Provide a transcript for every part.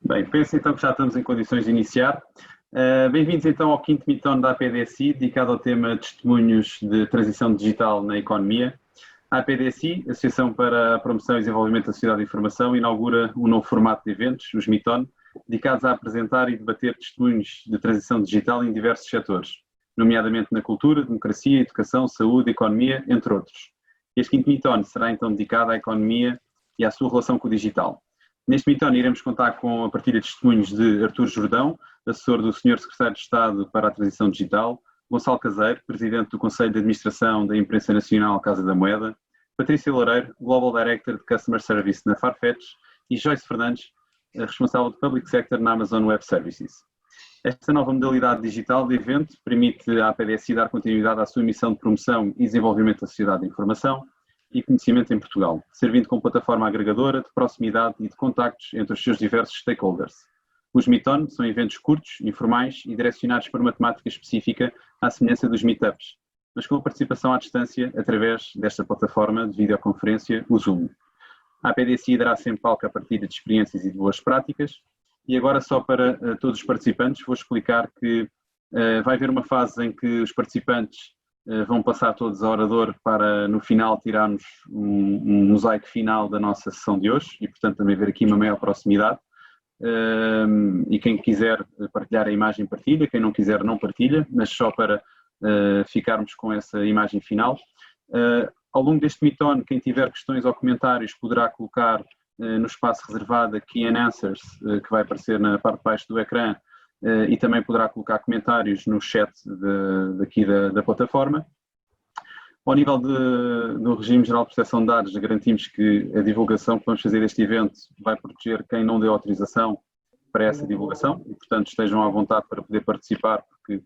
Bem, penso então que já estamos em condições de iniciar. Bem-vindos então ao quinto Meetup da APDSI, dedicado ao tema Testemunhos de Transição Digital na Economia. A APDSI, Associação para a Promoção e Desenvolvimento da Sociedade de Informação, inaugura um novo formato de eventos, os Meetup, dedicados a apresentar e debater testemunhos de transição digital em diversos setores, nomeadamente na cultura, democracia, educação, saúde, economia, entre outros. Este quinto Meetup será então dedicado à economia e à sua relação com o digital. Neste Meetup iremos contar com a partilha de testemunhos de Artur Jordão, assessor do Sr. Secretário de Estado para a Transição Digital, Gonçalo Caseiro, Presidente do Conselho de Administração da Imprensa Nacional Casa da Moeda, Patrícia Loureiro, Global Director de Customer Service na Farfetch e Joyce Fernandes, responsável de Public Sector na Amazon Web Services. Esta nova modalidade digital de evento permite à APDSI dar continuidade à sua missão de promoção e desenvolvimento da sociedade de informação e conhecimento em Portugal, servindo como plataforma agregadora de proximidade e de contactos entre os seus diversos stakeholders. Os Meetup são eventos curtos, informais e direcionados para uma temática específica à semelhança dos Meetups, mas com participação à distância através desta plataforma de videoconferência, o Zoom. A APDSI dará sempre palco à partilha de experiências e de boas práticas, e agora só para todos os participantes vou explicar que vai haver uma fase em que os participantes vão passar todos ao orador para no final tirarmos um mosaico final da nossa sessão de hoje e portanto também haver aqui uma maior proximidade e quem quiser partilhar a imagem partilha, quem não quiser não partilha, mas só para ficarmos com essa imagem final. Ao longo deste Meetup, quem tiver questões ou comentários poderá colocar no espaço reservado a Key and Answers, que vai aparecer na parte de baixo do ecrã, e também poderá colocar comentários no chat daqui da plataforma. Ao nível do regime geral de proteção de dados, garantimos que a divulgação que vamos fazer deste evento vai proteger quem não deu autorização para essa divulgação e, portanto, estejam à vontade para poder participar, porque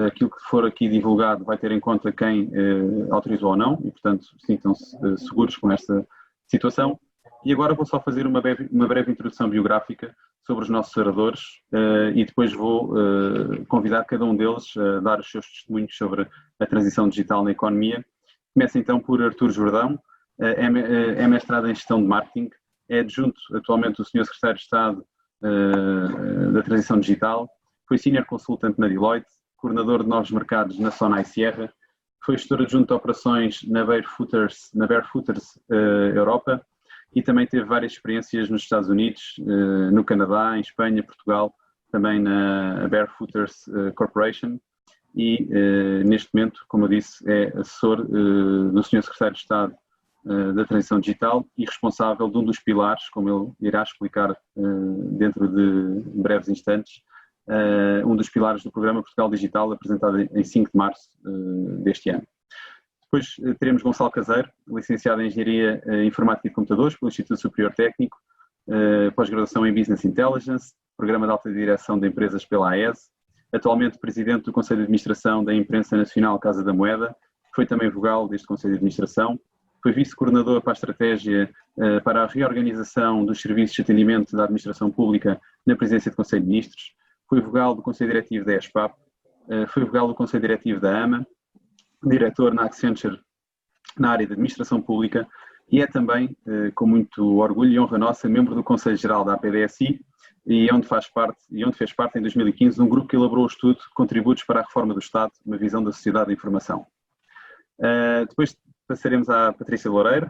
aquilo que for aqui divulgado vai ter em conta quem autorizou ou não e, portanto, sintam-se seguros com esta situação. E agora vou só fazer uma breve introdução biográfica sobre os nossos oradores e depois vou convidar cada um deles a dar os seus testemunhos sobre a transição digital na economia. Começo então por Artur Jordão, é mestrado em Gestão de Marketing, é adjunto atualmente do Sr. Secretário de Estado da Transição Digital, foi Senior Consultant na Deloitte, coordenador de novos mercados na Sonai Sierra, foi gestor adjunto de operações na Barefooters Europa, e também teve várias experiências nos Estados Unidos, no Canadá, em Espanha, Portugal, também na Barefooters Corporation e neste momento, como eu disse, é assessor do Sr. Secretário de Estado da Transição Digital e responsável de um dos pilares, como ele irá explicar dentro de breves instantes, um dos pilares do programa Portugal Digital apresentado em 5 de março deste ano. Depois teremos Gonçalo Caseiro, licenciado em Engenharia Informática e Computadores pelo Instituto Superior Técnico, pós-graduação em Business Intelligence, Programa de Alta Direção de Empresas pela AES, atualmente Presidente do Conselho de Administração da Imprensa Nacional Casa da Moeda, foi também vogal deste Conselho de Administração, foi Vice-Coordenador para a Estratégia para a Reorganização dos Serviços de Atendimento da Administração Pública na Presidência do Conselho de Ministros, foi vogal do Conselho Diretivo da ESPAP, foi vogal do Conselho Diretivo da AMA, diretor na Accenture na área de Administração Pública e é também, com muito orgulho e honra nossa, membro do Conselho Geral da APDSI e onde fez parte em 2015 de um grupo que elaborou o estudo Contributos para a Reforma do Estado, uma visão da sociedade da informação. Depois passaremos à Patrícia Loureiro,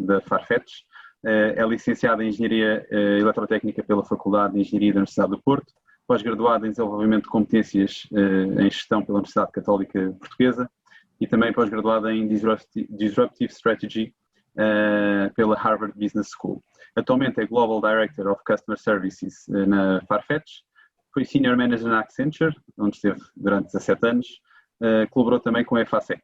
da Farfetch, é licenciada em Engenharia Eletrotécnica pela Faculdade de Engenharia da Universidade do Porto, pós-graduada em Desenvolvimento de Competências em Gestão pela Universidade Católica Portuguesa e também pós-graduada em Disruptive Strategy pela Harvard Business School. Atualmente é Global Director of Customer Services na Farfetch, foi Senior Manager na Accenture, onde esteve durante 17 anos, colaborou também com a EFASEC.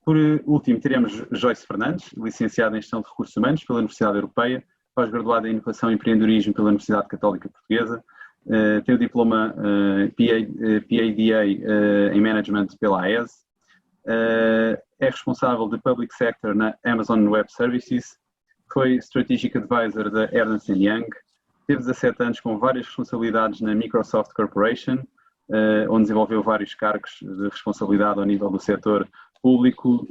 Por último, teremos Joyce Fernandes, licenciada em Gestão de Recursos Humanos pela Universidade Europeia, pós-graduada em Inovação e Empreendedorismo pela Universidade Católica Portuguesa, tem o diploma PADA em Management pela AES, é responsável de Public Sector na Amazon Web Services, foi Strategic Advisor da Ernst Young, teve 17 anos com várias responsabilidades na Microsoft Corporation, onde desenvolveu vários cargos de responsabilidade ao nível do setor público,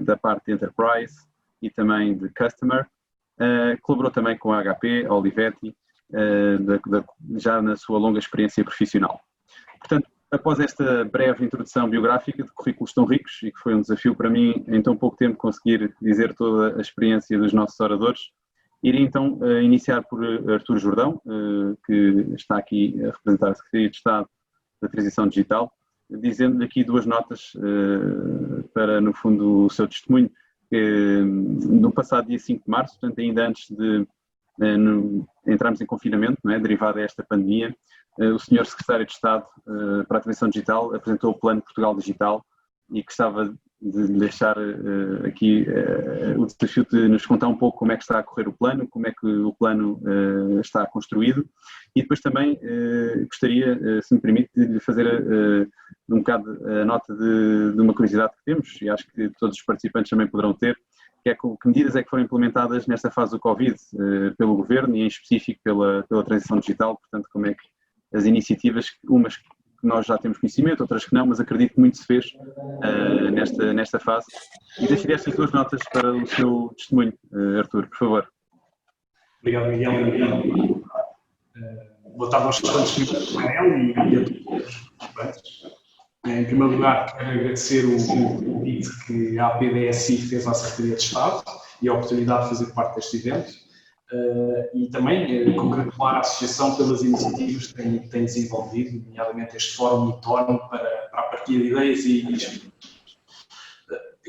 da parte de Enterprise e também de Customer. Colaborou também com a HP, a Olivetti já na sua longa experiência profissional. Portanto, após esta breve introdução biográfica de currículos tão ricos, e que foi um desafio para mim em tão pouco tempo conseguir dizer toda a experiência dos nossos oradores, irei então iniciar por Artur Jordão, que está aqui a representar a Secretaria de Estado da Transição Digital, dizendo-lhe aqui duas notas para, no fundo, o seu testemunho. No passado dia 5 de março, portanto ainda antes de entrarmos em confinamento, não é, derivado a esta pandemia, o Sr. Secretário de Estado para a Transição Digital apresentou o Plano Portugal Digital e gostava de deixar aqui o desafio de nos contar um pouco como é que está a correr o plano, como é que o plano está construído, e depois também gostaria, se me permite, de lhe fazer um bocado a nota de uma curiosidade que temos, e acho que todos os participantes também poderão ter, que é que medidas é que foram implementadas nesta fase do Covid pelo Governo e em específico pela transição digital, portanto como é que as iniciativas, umas que nós já temos conhecimento, outras que não, mas acredito que muito se fez nesta fase. E deixaria estas duas notas para o seu testemunho, Artur, por favor. Obrigado, Miguel. Boa tarde aos restantes do painel e a todos os participantes. Em primeiro lugar, quero agradecer o convite que a APDSI fez à Secretaria de Estado e a oportunidade de fazer parte deste evento. E também congratular a Associação pelas iniciativas que tem desenvolvido, nomeadamente este fórum ITON para a partilha de ideias e experiências.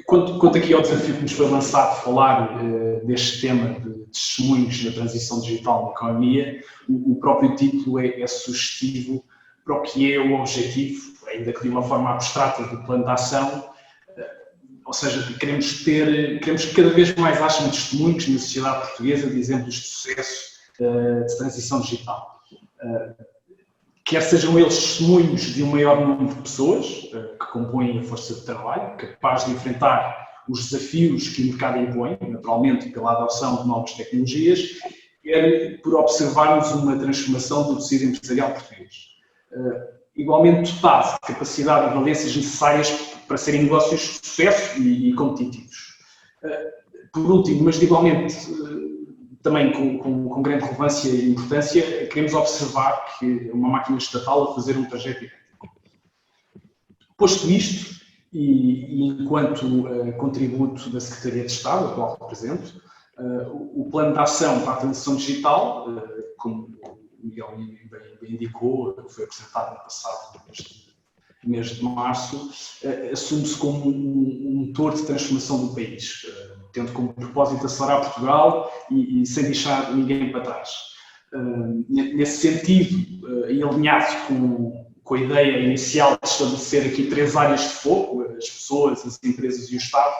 Quanto aqui ao desafio que nos foi lançado falar deste tema de testemunhos da transição digital na economia, o próprio título é sugestivo para o que é o objetivo, ainda que de uma forma abstrata, do plano de ação. Ou seja, queremos que cada vez mais hajam testemunhos na sociedade portuguesa de exemplos de sucesso de transição digital. Quer sejam eles testemunhos de um maior número de pessoas que compõem a força de trabalho, capaz de enfrentar os desafios que o mercado impõe, naturalmente pela adoção de novas tecnologias, quer por observarmos uma transformação do tecido empresarial português. Igualmente dotado de capacidade e valências necessárias para serem negócios de sucesso e competitivos. Por último, mas igualmente também com grande relevância e importância, queremos observar que é uma máquina estatal a fazer um trajeto idêntico. Posto isto, e enquanto contributo da Secretaria de Estado, a qual represento, o Plano de Ação para a Transição Digital, como o Miguel bem indicou, foi apresentado no passado mês de março, assume-se como um motor de transformação do país, tendo como propósito acelerar Portugal e sem deixar ninguém para trás. Nesse sentido, e alinhado com a ideia inicial de estabelecer aqui 3 áreas de foco, as pessoas, as empresas e o Estado,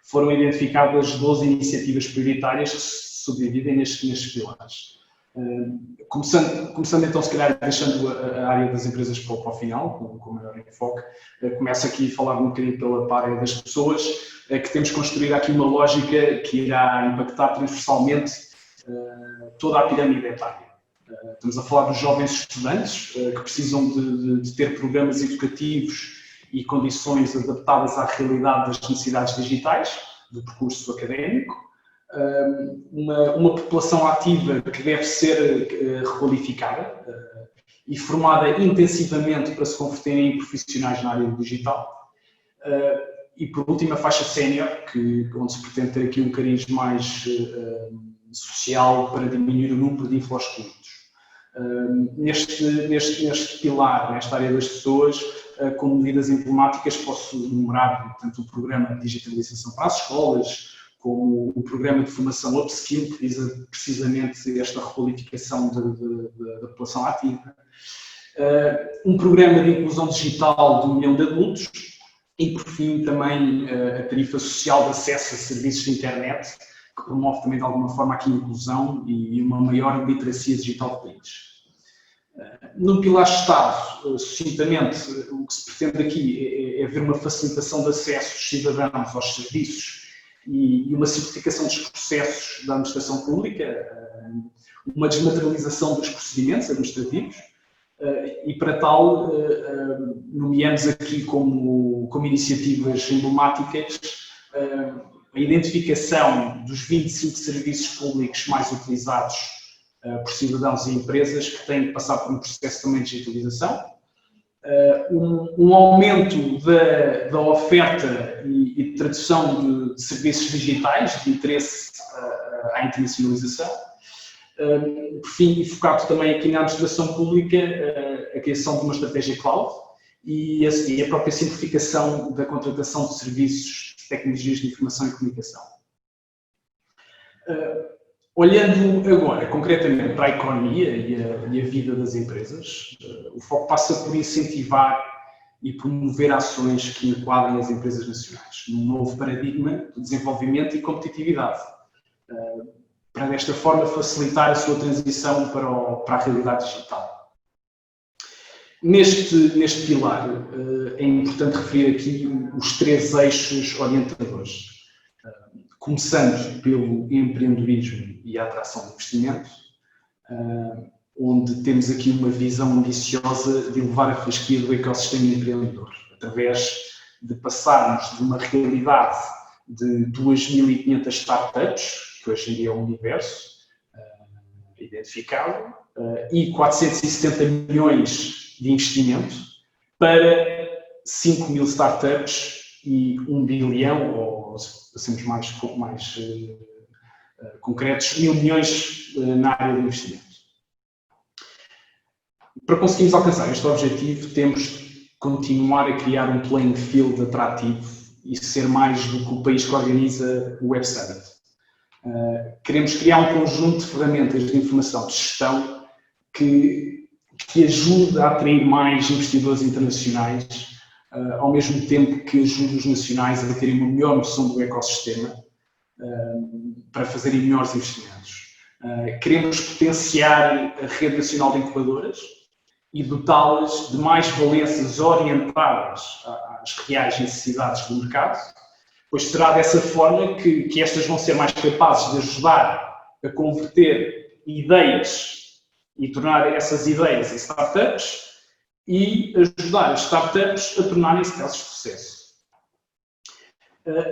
foram identificadas 12 iniciativas prioritárias que se subdividem nestes pilares. Começando então, se calhar, deixando a área das empresas para o final, com maior enfoque, começo aqui a falar um bocadinho pela área das pessoas, que temos construído aqui uma lógica que irá impactar transversalmente toda a pirâmide etária. Estamos a falar dos jovens estudantes, que precisam de ter programas educativos e condições adaptadas à realidade das necessidades digitais do percurso académico. Uma população ativa que deve ser requalificada e formada intensivamente para se converterem em profissionais na área digital. E por último, a faixa sénior, onde se pretende ter aqui um cariz mais social para diminuir o número de infoexcluídos. Neste pilar, nesta área das pessoas, com medidas emblemáticas, posso enumerar tanto o programa de digitalização para as escolas, como o programa de formação Upskill, que visa precisamente esta requalificação da população ativa. Um programa de inclusão digital de 1 milhão de adultos e, por fim, também a tarifa social de acesso a serviços de internet, que promove também, de alguma forma, aqui a inclusão e uma maior literacia digital do país. No pilar Estado, sucintamente, o que se pretende aqui é haver uma facilitação de acesso dos cidadãos aos serviços e uma simplificação dos processos da administração pública, uma desmaterialização dos procedimentos administrativos e, para tal, nomeamos aqui como iniciativas emblemáticas a identificação dos 25 serviços públicos mais utilizados por cidadãos e empresas que têm que passar por um processo também de digitalização. Um aumento da oferta e tradução de serviços digitais de interesse à internacionalização. Por fim, focado também aqui na administração pública, a criação de uma estratégia cloud e a própria simplificação da contratação de serviços de tecnologias de informação e comunicação. Olhando agora concretamente para a economia e a vida das empresas, o foco passa por incentivar e promover ações que enquadrem as empresas nacionais num novo paradigma de desenvolvimento e competitividade, para desta forma facilitar a sua transição para a realidade digital. Neste pilar é importante referir aqui os 3 eixos orientadores. Começando pelo empreendedorismo e a atração de investimento, onde temos aqui uma visão ambiciosa de elevar a fasquia do ecossistema empreendedor, através de passarmos de uma realidade de 2.500 startups, que hoje em dia é um universo identificado, e 470 milhões de investimento, para 5.000 startups e 1 bilhão, ou se sermos mais concretos, 1.000 milhões na área de investimento. Para conseguirmos alcançar este objetivo, temos de continuar a criar um playing field atrativo e ser mais do que o país que organiza o Web Summit. Queremos criar um conjunto de ferramentas de informação de gestão que ajude a atrair mais investidores internacionais, ao mesmo tempo que ajude os nacionais a terem uma melhor noção do ecossistema para fazerem melhores investimentos. Queremos potenciar a rede nacional de incubadoras e dotá-las de mais valências orientadas às reais necessidades do mercado, pois será dessa forma que estas vão ser mais capazes de ajudar a converter ideias e tornar essas ideias em startups e ajudar as startups a tornarem-se casos de sucesso.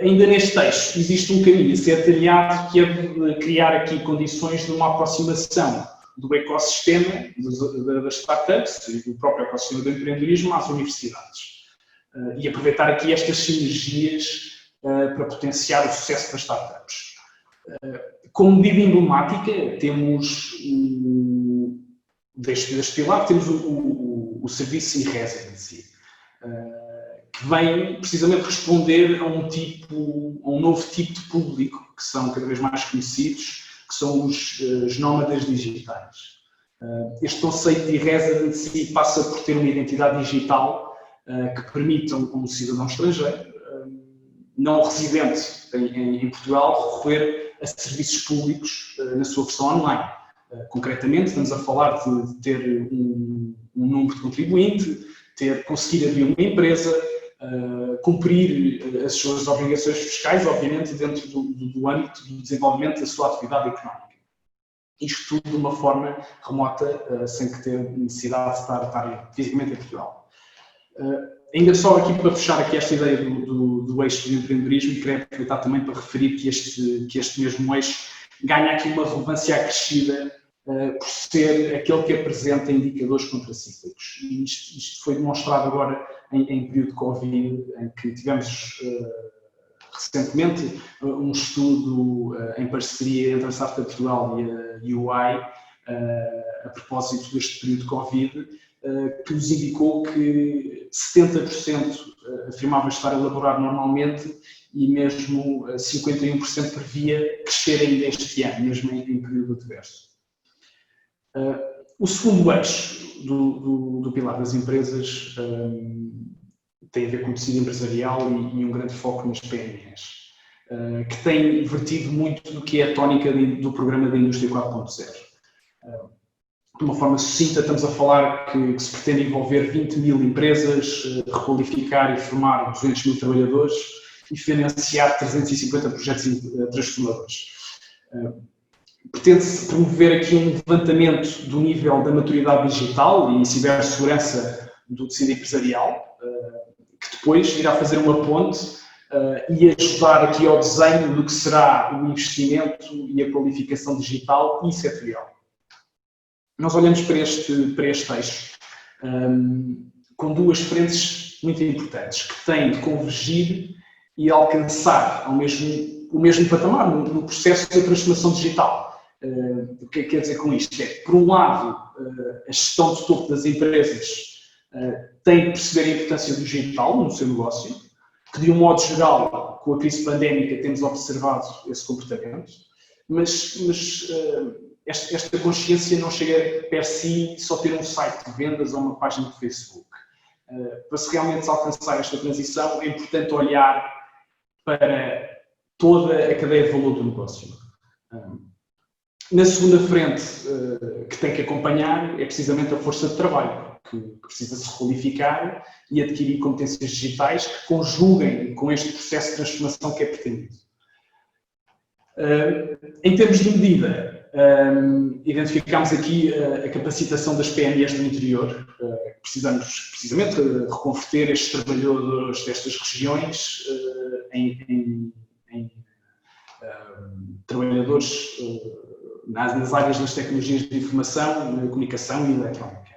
Ainda neste eixo existe um caminho a ser trilhado, que é de criar aqui condições de uma aproximação do ecossistema das startups e do próprio ecossistema do empreendedorismo às universidades. E aproveitar aqui estas sinergias para potenciar o sucesso das startups. Como medida emblemática, temos deste pilar, temos o serviço e-residency, que vem precisamente responder a um novo tipo de público, que são cada vez mais conhecidos, que são os nómadas digitais. Este conceito de e-residency passa por ter uma identidade digital que permita a um cidadão estrangeiro, não residente em Portugal, recorrer a serviços públicos na sua versão online. Concretamente, estamos a falar de ter um número de contribuinte, conseguir abrir uma empresa, cumprir as suas obrigações fiscais, obviamente, dentro do âmbito do desenvolvimento da sua atividade económica. Isto tudo de uma forma remota, sem que ter necessidade de estar fisicamente em Portugal. Ainda só aqui para fechar aqui esta ideia do eixo do empreendedorismo, queria aproveitar também para referir que este mesmo eixo ganha aqui uma relevância acrescida por ser aquele que apresenta indicadores contracíclicos. E isto foi demonstrado agora em período de Covid, em que tivemos recentemente um estudo em parceria entre a Startup Portugal e a UI, a propósito deste período de Covid, que nos indicou que 70% afirmava estar a elaborar normalmente e mesmo 51% previa crescer ainda este ano, mesmo em período adverso. O segundo eixo do pilar das empresas tem a ver com o tecido empresarial e um grande foco nas PMEs, que tem vertido muito do que é a tónica do programa da Indústria 4.0. De uma forma sucinta, estamos a falar que se pretende envolver 20.000 empresas, requalificar e formar 200.000 trabalhadores e financiar 350 projetos transformadores. Pretende-se promover aqui um levantamento do nível da maturidade digital e cibersegurança do tecido empresarial, que depois irá fazer uma ponte e ajudar aqui ao desenho do que será o investimento e a qualificação digital e setorial. nós olhamos para este eixo com duas frentes muito importantes, que têm de convergir e alcançar o mesmo patamar no processo da transformação digital. O que quer dizer com isto? Por um lado, a gestão de topo das empresas tem de perceber a importância do digital no seu negócio, que de um modo geral, com a crise pandémica, temos observado esse comportamento, mas esta consciência não chega per si só ter um site de vendas ou uma página de Facebook. Para se realmente alcançar esta transição, é importante olhar para toda a cadeia de valor do negócio. Na segunda frente, que tem que acompanhar, é precisamente a força de trabalho, que precisa se qualificar e adquirir competências digitais que conjuguem com este processo de transformação que é pretendido. Em termos de medida, identificámos aqui a capacitação das PMEs do interior. Precisamos, precisamente, reconverter estes trabalhadores destas regiões em trabalhadores nas áreas das tecnologias de informação, comunicação e eletrónica.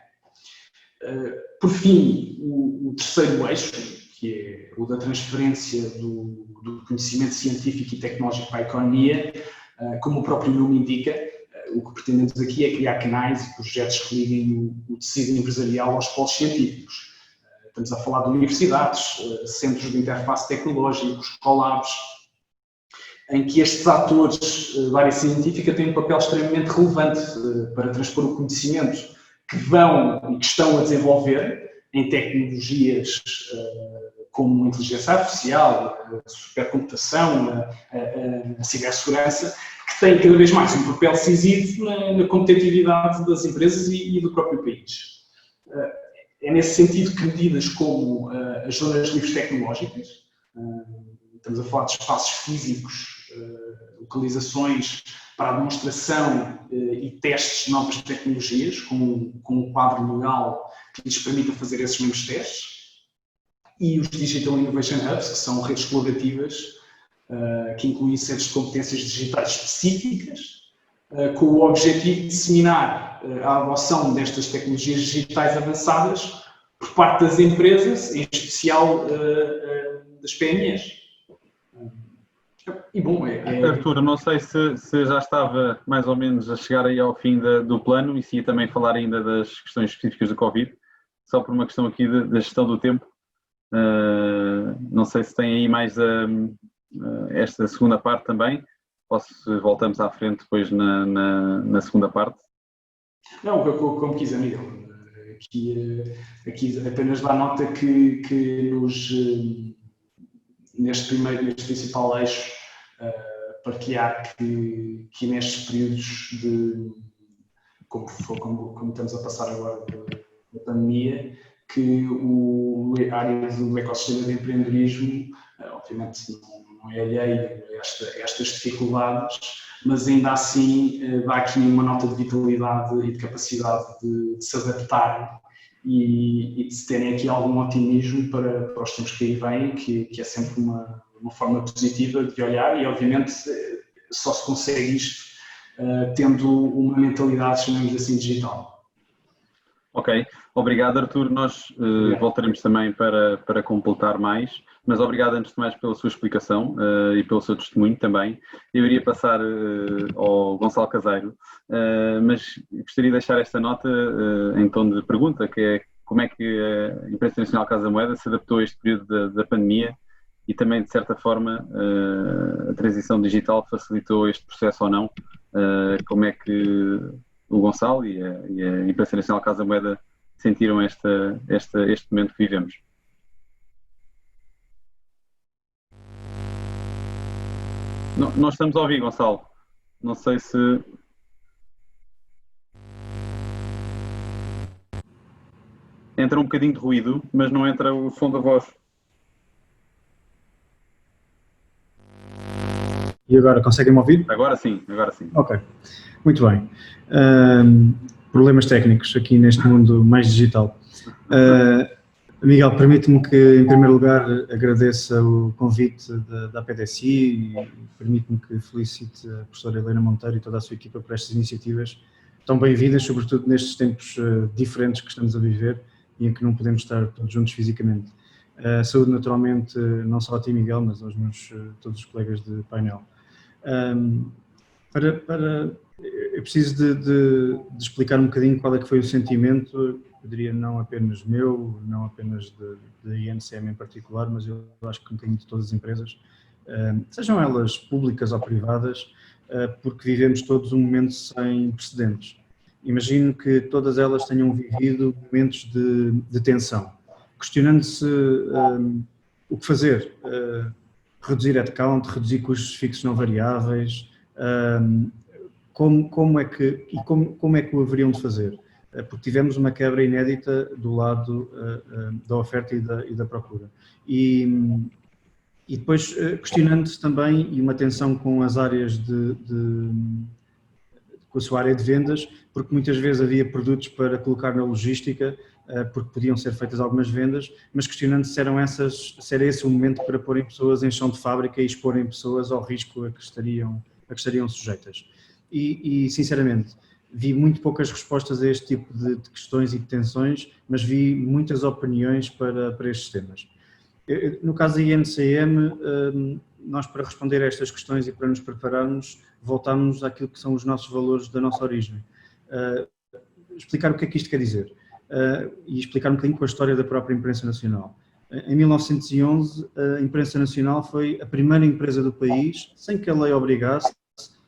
Por fim, o terceiro eixo, que é o da transferência do conhecimento científico e tecnológico para a economia, como o próprio nome indica, o que pretendemos aqui é criar canais e projetos que liguem o tecido empresarial aos polos científicos. Estamos a falar de universidades, centros de interface tecnológicos, collabs, em que estes atores da área científica têm um papel extremamente relevante para transpor o conhecimento que vão e que estão a desenvolver em tecnologias como a inteligência artificial, a supercomputação, a cibersegurança, que têm cada vez mais um papel decisivo na competitividade das empresas e do próprio país. É nesse sentido que medidas como as zonas livres tecnológicas, estamos a falar de espaços físicos, localizações para a demonstração e testes de novas tecnologias, com um quadro legal que lhes permita fazer esses mesmos testes, e os Digital Innovation Hubs, que são redes colaborativas que incluem centros de competências digitais específicas, com o objetivo de disseminar a adoção destas tecnologias digitais avançadas por parte das empresas, em especial das PMEs. E bom, Artur, não sei se já estava mais ou menos a chegar aí ao fim do plano e se ia também falar ainda das questões específicas do Covid, só por uma questão aqui da gestão do tempo. Não sei se tem aí mais esta segunda parte também, ou se voltamos à frente depois na segunda parte. Não, como quiser, Miguel. Aqui apenas dá nota que neste principal eixo, partilhar que nestes períodos como estamos a passar agora da pandemia, que a área do ecossistema de empreendedorismo, obviamente não é alheio a estas dificuldades, mas ainda assim dá aqui uma nota de vitalidade e de capacidade de se adaptar e de terem aqui algum otimismo para os tempos que aí vêm, que é sempre uma forma positiva de olhar e, obviamente, só se consegue isto tendo uma mentalidade, chamamos assim, digital. Ok, obrigado, Artur. Nós voltaremos também para completar mais, mas obrigado antes de mais pela sua explicação e pelo seu testemunho também. Eu iria passar ao Gonçalo Caseiro, mas gostaria de deixar esta nota em tom de pergunta, que é como é que a Imprensa Internacional Casa Moeda se adaptou a este período da pandemia e também, de certa forma, a transição digital facilitou este processo ou não? Como é que o Gonçalo e a Imprensa Nacional Casa Moeda sentiram este momento que vivemos? Nós estamos a ouvir, Gonçalo. Não sei se... Entra um bocadinho de ruído, mas não entra o som da voz. E agora, conseguem-me ouvir? Agora sim, agora sim. Ok, muito bem. Problemas técnicos aqui neste mundo mais digital. Miguel, permite-me que, em primeiro lugar, agradeça o convite da PDSI e permite-me que felicite a professora Helena Monteiro e toda a sua equipa por estas iniciativas tão bem-vindas, sobretudo nestes tempos diferentes que estamos a viver e em que não podemos estar todos juntos fisicamente. Saúde naturalmente não só a ti, Miguel, mas aos meus todos os colegas de painel. Eu preciso de explicar um bocadinho qual é que foi o sentimento, eu diria não apenas meu, não apenas da INCM em particular, mas eu acho que um bocadinho de todas as empresas, sejam elas públicas ou privadas, porque vivemos todos um momento sem precedentes. Imagino que todas elas tenham vivido momentos de tensão, questionando-se o que fazer, reduzir headcount, reduzir custos fixos não variáveis, como é que o haveriam de fazer? Porque tivemos uma quebra inédita do lado da oferta e da procura. E depois questionando-se também, e uma tensão com as áreas com a sua área de vendas, porque muitas vezes havia produtos para colocar na logística, porque podiam ser feitas algumas vendas, mas questionando se era esse o momento para porem pessoas em chão de fábrica e exporem pessoas ao risco a que estariam sujeitas. E sinceramente, vi muito poucas respostas a este tipo de questões e de tensões, mas vi muitas opiniões para estes temas. No caso da INCM, nós para responder a estas questões e para nos prepararmos, voltamos àquilo que são os nossos valores da nossa origem. Explicar o que é que isto quer dizer e explicar um bocadinho com a história da própria imprensa nacional. Em 1911, a imprensa nacional foi a primeira empresa do país, sem que a lei obrigasse,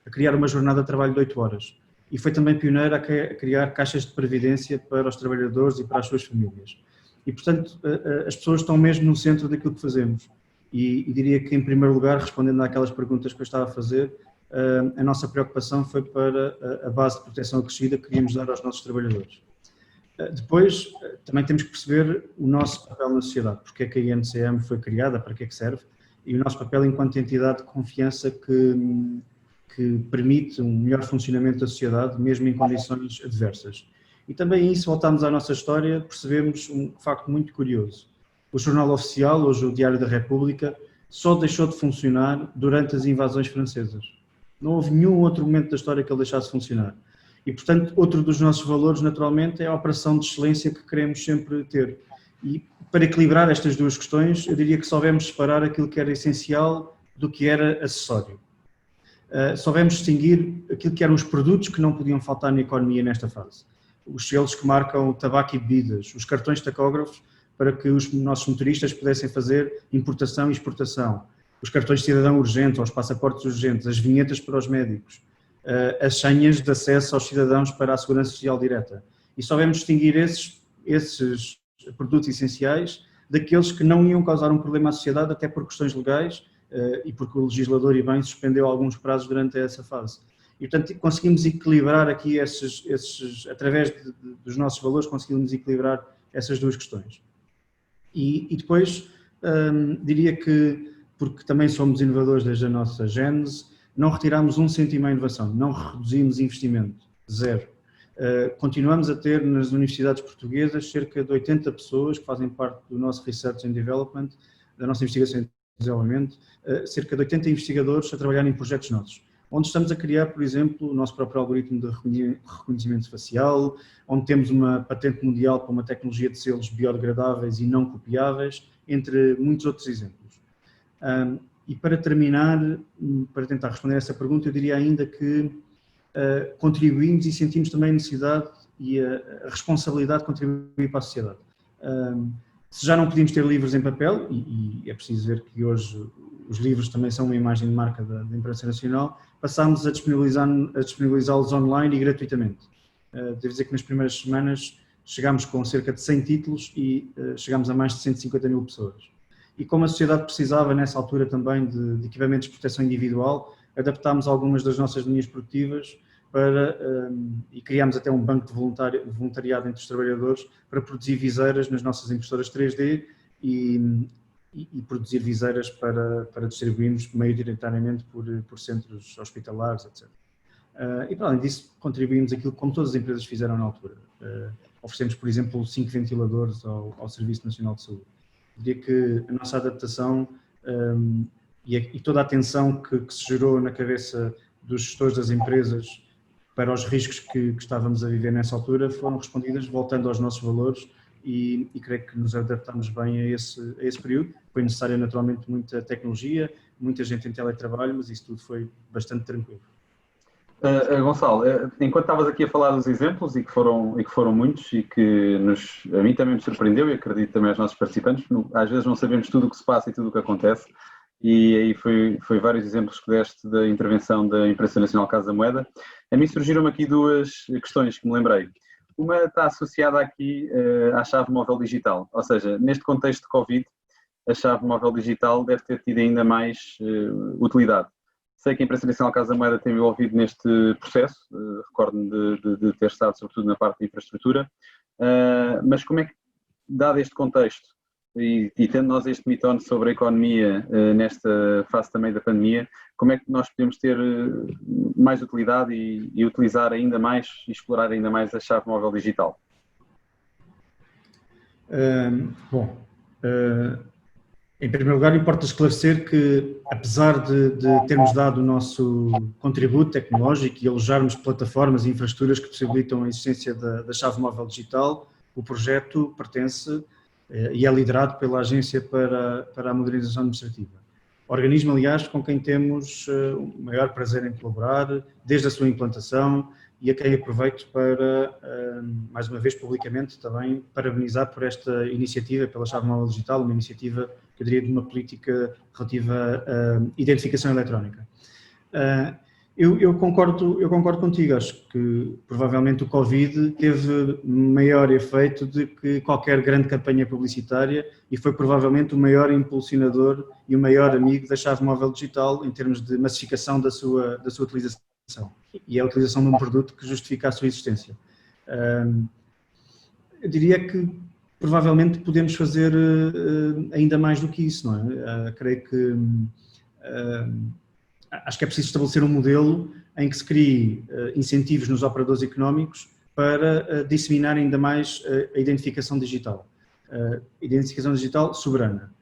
a criar uma jornada de trabalho de 8 horas. E foi também pioneira a criar caixas de previdência para os trabalhadores e para as suas famílias. E, portanto, as pessoas estão mesmo no centro daquilo que fazemos. E diria que, em primeiro lugar, respondendo àquelas perguntas que eu estava a fazer, a nossa preocupação foi para a base de proteção acrescida que queríamos dar aos nossos trabalhadores. Depois, também temos que perceber o nosso papel na sociedade, porque é que a INCM foi criada, para que é que serve, e o nosso papel enquanto entidade de confiança que permite um melhor funcionamento da sociedade, mesmo em condições adversas. E também isso, voltamos à nossa história, percebemos um facto muito curioso. O Jornal Oficial, hoje o Diário da República, só deixou de funcionar durante as invasões francesas. Não houve nenhum outro momento da história que ele deixasse de funcionar. E, portanto, outro dos nossos valores, naturalmente, é a operação de excelência que queremos sempre ter. E, para equilibrar estas duas questões, eu diria que soubemos separar aquilo que era essencial do que era acessório. Soubemos distinguir aquilo que eram os produtos que não podiam faltar na economia nesta fase. Os selos que marcam tabaco e bebidas, os cartões tacógrafos para que os nossos motoristas pudessem fazer importação e exportação, os cartões de cidadão urgente, ou os passaportes urgentes, as vinhetas para os médicos, as senhas de acesso aos cidadãos para a segurança social direta. E soubemos distinguir esses produtos essenciais daqueles que não iam causar um problema à sociedade, até por questões legais, e porque o legislador e bem suspendeu alguns prazos durante essa fase. E, portanto, conseguimos equilibrar aqui através dos nossos valores, conseguimos equilibrar essas duas questões. E depois, diria que, porque também somos inovadores desde a nossa gênese, não retiramos 1 cêntimo à inovação, não reduzimos investimento, zero. Continuamos a ter nas universidades portuguesas cerca de 80 pessoas que fazem parte do nosso Research and Development, da nossa investigação e desenvolvimento, cerca de 80 investigadores a trabalhar em projetos nossos, onde estamos a criar, por exemplo, o nosso próprio algoritmo de reconhecimento facial, onde temos uma patente mundial para uma tecnologia de selos biodegradáveis e não copiáveis, entre muitos outros exemplos. E para terminar, para tentar responder a essa pergunta, eu diria ainda que contribuímos e sentimos também a necessidade e a responsabilidade de contribuir para a sociedade. Se já não podíamos ter livros em papel, e é preciso ver que hoje os livros também são uma imagem de marca da imprensa nacional, passámos a disponibilizá-los online e gratuitamente. Devo dizer que nas primeiras semanas chegámos com cerca de 100 títulos e chegámos a mais de 150 mil pessoas. E como a sociedade precisava nessa altura também de equipamentos de proteção individual, adaptámos algumas das nossas linhas produtivas e criámos até um banco de voluntariado entre os trabalhadores para produzir viseiras nas nossas impressoras 3D e produzir viseiras para distribuirmos maioritariamente por centros hospitalares, etc. E para além disso, contribuímos aquilo como todas as empresas fizeram na altura. Oferecemos, por exemplo, 5 ventiladores ao Serviço Nacional de Saúde. Diria que a nossa adaptação e toda a atenção que se gerou na cabeça dos gestores das empresas para os riscos que estávamos a viver nessa altura foram respondidas voltando aos nossos valores e creio que nos adaptámos bem a esse período. Foi necessária naturalmente muita tecnologia, muita gente em teletrabalho, mas isso tudo foi bastante tranquilo. Gonçalo, enquanto estavas aqui a falar dos exemplos e que foram muitos e que a mim também me surpreendeu e acredito também aos nossos participantes, às vezes não sabemos tudo o que se passa e tudo o que acontece, e aí foi vários exemplos que deste da intervenção da Imprensa Nacional Casa da Moeda. A mim surgiram aqui duas questões que me lembrei. Uma está associada aqui à chave móvel digital, ou seja, neste contexto de Covid, a chave móvel digital deve ter tido ainda mais utilidade. Sei que a Imprensa Nacional Casa da Moeda tem envolvido neste processo, recordo-me de ter estado sobretudo na parte de infraestrutura, mas como é que, dado este contexto, e tendo nós este mitone sobre a economia nesta fase também da pandemia, como é que nós podemos ter mais utilidade e utilizar ainda mais e explorar ainda mais a chave móvel digital? Em primeiro lugar, importa esclarecer que, apesar de termos dado o nosso contributo tecnológico e alojarmos plataformas e infraestruturas que possibilitam a existência da chave móvel digital, o projeto pertence e é liderado pela Agência para a Modernização Administrativa. Organismo, aliás, com quem temos o maior prazer em colaborar, desde a sua implantação, e a quem aproveito para, mais uma vez, publicamente também, parabenizar por esta iniciativa, pela chave móvel digital, uma iniciativa, que eu diria, de uma política relativa à identificação eletrónica. Eu concordo contigo, acho que provavelmente o Covid teve maior efeito do que qualquer grande campanha publicitária e foi provavelmente o maior impulsionador e o maior amigo da chave móvel digital em termos de massificação da sua utilização. E é a utilização de um produto que justifica a sua existência. Eu diria que provavelmente podemos fazer ainda mais do que isso, não é? Creio que acho que é preciso estabelecer um modelo em que se crie incentivos nos operadores económicos para disseminar ainda mais a identificação digital soberana.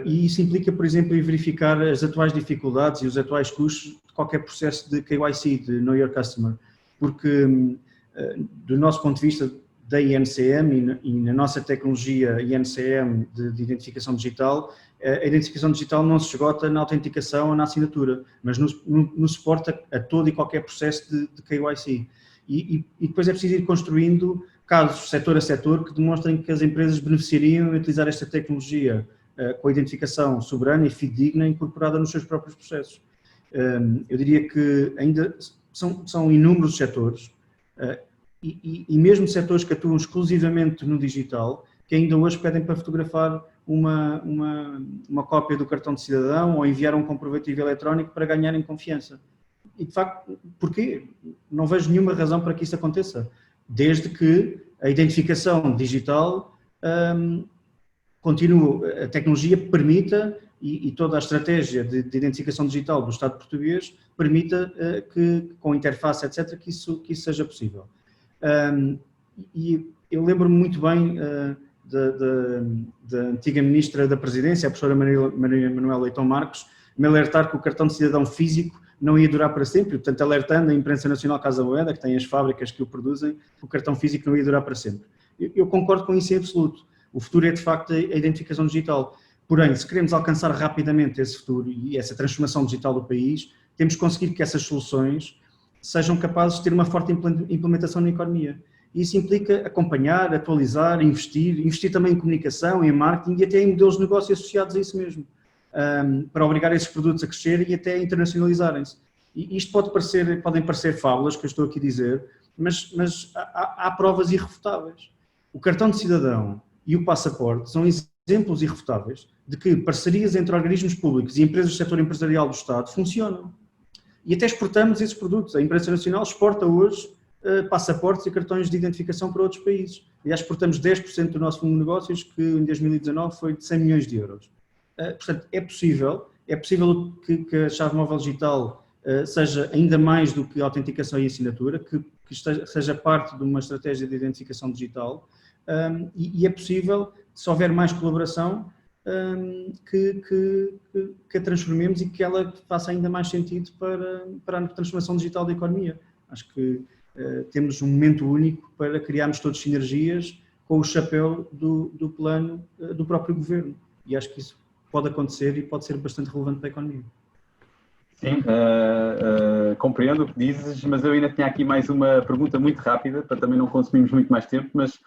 E isso implica, por exemplo, em verificar as atuais dificuldades e os atuais custos de qualquer processo de KYC, de Know Your Customer, porque do nosso ponto de vista da INCM e na nossa tecnologia INCM de identificação digital, a identificação digital não se esgota na autenticação ou na assinatura, mas no suporte a todo e qualquer processo de KYC. E depois é preciso ir construindo casos, setor a setor, que demonstrem que as empresas beneficiariam em utilizar esta tecnologia com a identificação soberana e fidedigna incorporada nos seus próprios processos. Eu diria que ainda são inúmeros setores e mesmo setores que atuam exclusivamente no digital, que ainda hoje pedem para fotografar uma cópia do cartão de cidadão ou enviar um comprovativo eletrónico para ganharem confiança. E, de facto, porquê? Não vejo nenhuma razão para que isso aconteça, desde que a identificação digital continue, a tecnologia permita e toda a estratégia de identificação digital do Estado português permita que, com interface, etc., que isso seja possível. E eu lembro-me muito bem da antiga Ministra da Presidência, a professora Maria Manuela Leitão Marques, me alertar que o cartão de cidadão físico não ia durar para sempre, portanto alertando a Imprensa Nacional Casa da Moeda, que tem as fábricas que o produzem, o cartão físico não ia durar para sempre. Eu concordo com isso em absoluto. O futuro é de facto a identificação digital. Porém, se queremos alcançar rapidamente esse futuro e essa transformação digital do país, temos que conseguir que essas soluções sejam capazes de ter uma forte implementação na economia. Isso implica acompanhar, atualizar, investir também em comunicação, em marketing e até em modelos de negócio associados a isso mesmo, para obrigar esses produtos a crescer e até a internacionalizarem-se. E isto podem parecer fábulas, que eu estou aqui a dizer, mas há provas irrefutáveis. O cartão de cidadão e o passaporte são exemplos irrefutáveis de que parcerias entre organismos públicos e empresas do setor empresarial do Estado funcionam. E até exportamos esses produtos. A Imprensa Nacional exporta hoje passaportes e cartões de identificação para outros países. Aliás, exportamos 10% do nosso volume de negócios, que em 2019 foi de 100 milhões de euros. Portanto, é possível que a chave móvel digital seja ainda mais do que autenticação e assinatura, que seja parte de uma estratégia de identificação digital, e é possível, se houver mais colaboração, que a transformemos e que ela faça ainda mais sentido para a transformação digital da economia. Acho que temos um momento único para criarmos todos sinergias com o chapéu do plano do próprio governo. E acho que isso pode acontecer e pode ser bastante relevante para a economia. Sim, compreendo o que dizes, mas eu ainda tinha aqui mais uma pergunta muito rápida, para também não consumirmos muito mais tempo, mas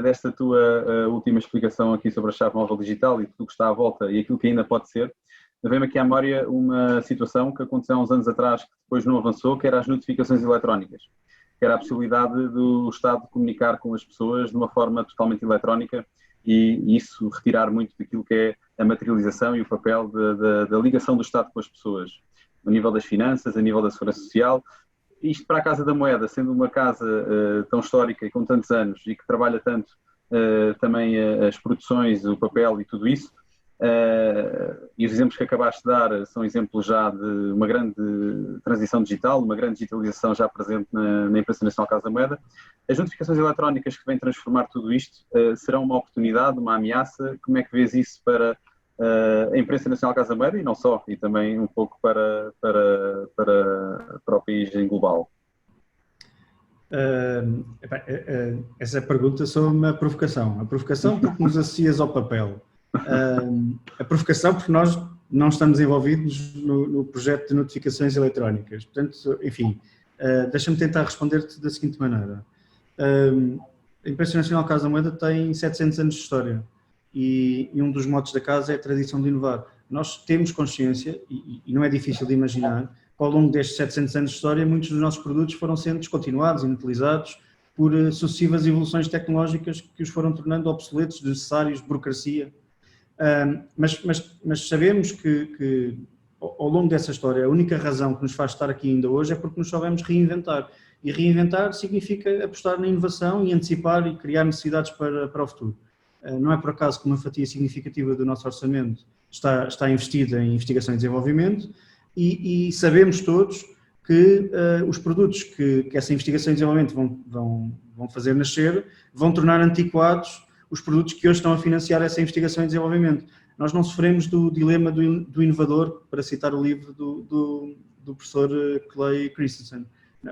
desta tua última explicação aqui sobre a chave móvel digital e tudo o que está à volta e aquilo que ainda pode ser, vem-me aqui à memória uma situação que aconteceu há uns anos atrás, que depois não avançou, que era as notificações eletrónicas, que era a possibilidade do Estado comunicar com as pessoas de uma forma totalmente eletrónica e isso retirar muito daquilo que é a materialização e o papel da ligação do Estado com as pessoas, a nível das finanças, a nível da segurança social. Isto para a Casa da Moeda, sendo uma casa tão histórica e com tantos anos e que trabalha tanto também as produções, o papel e tudo isso, e os exemplos que acabaste de dar são exemplos já de uma grande transição digital, uma grande digitalização já presente na Imprensa Nacional Casa da Moeda. As notificações eletrónicas que vêm transformar tudo isto serão uma oportunidade, uma ameaça? Como é que vês isso para a Imprensa Nacional Casa da Moeda e não só, e também um pouco para o país em global? Essa pergunta é uma provocação. A provocação porque nos associas ao papel. A provocação porque nós não estamos envolvidos no projeto de notificações eletrónicas. Portanto, enfim, deixa-me tentar responder-te da seguinte maneira. A Imprensa Nacional Casa da Moeda tem 700 anos de história e um dos motos da casa é a tradição de inovar. Nós temos consciência, e não é difícil de imaginar, que ao longo destes 700 anos de história muitos dos nossos produtos foram sendo descontinuados, inutilizados por sucessivas evoluções tecnológicas que os foram tornando obsoletos, desnecessários, burocracia. Mas sabemos que ao longo dessa história a única razão que nos faz estar aqui ainda hoje é porque nos soubemos reinventar. E reinventar significa apostar na inovação e antecipar e criar necessidades para o futuro. Não é por acaso que uma fatia significativa do nosso orçamento está investida em investigação e desenvolvimento e sabemos todos que os produtos que essa investigação e desenvolvimento vão fazer nascer vão tornar antiquados os produtos que hoje estão a financiar essa investigação e desenvolvimento. Nós não sofremos do dilema do inovador, para citar o livro do professor Clay Christensen.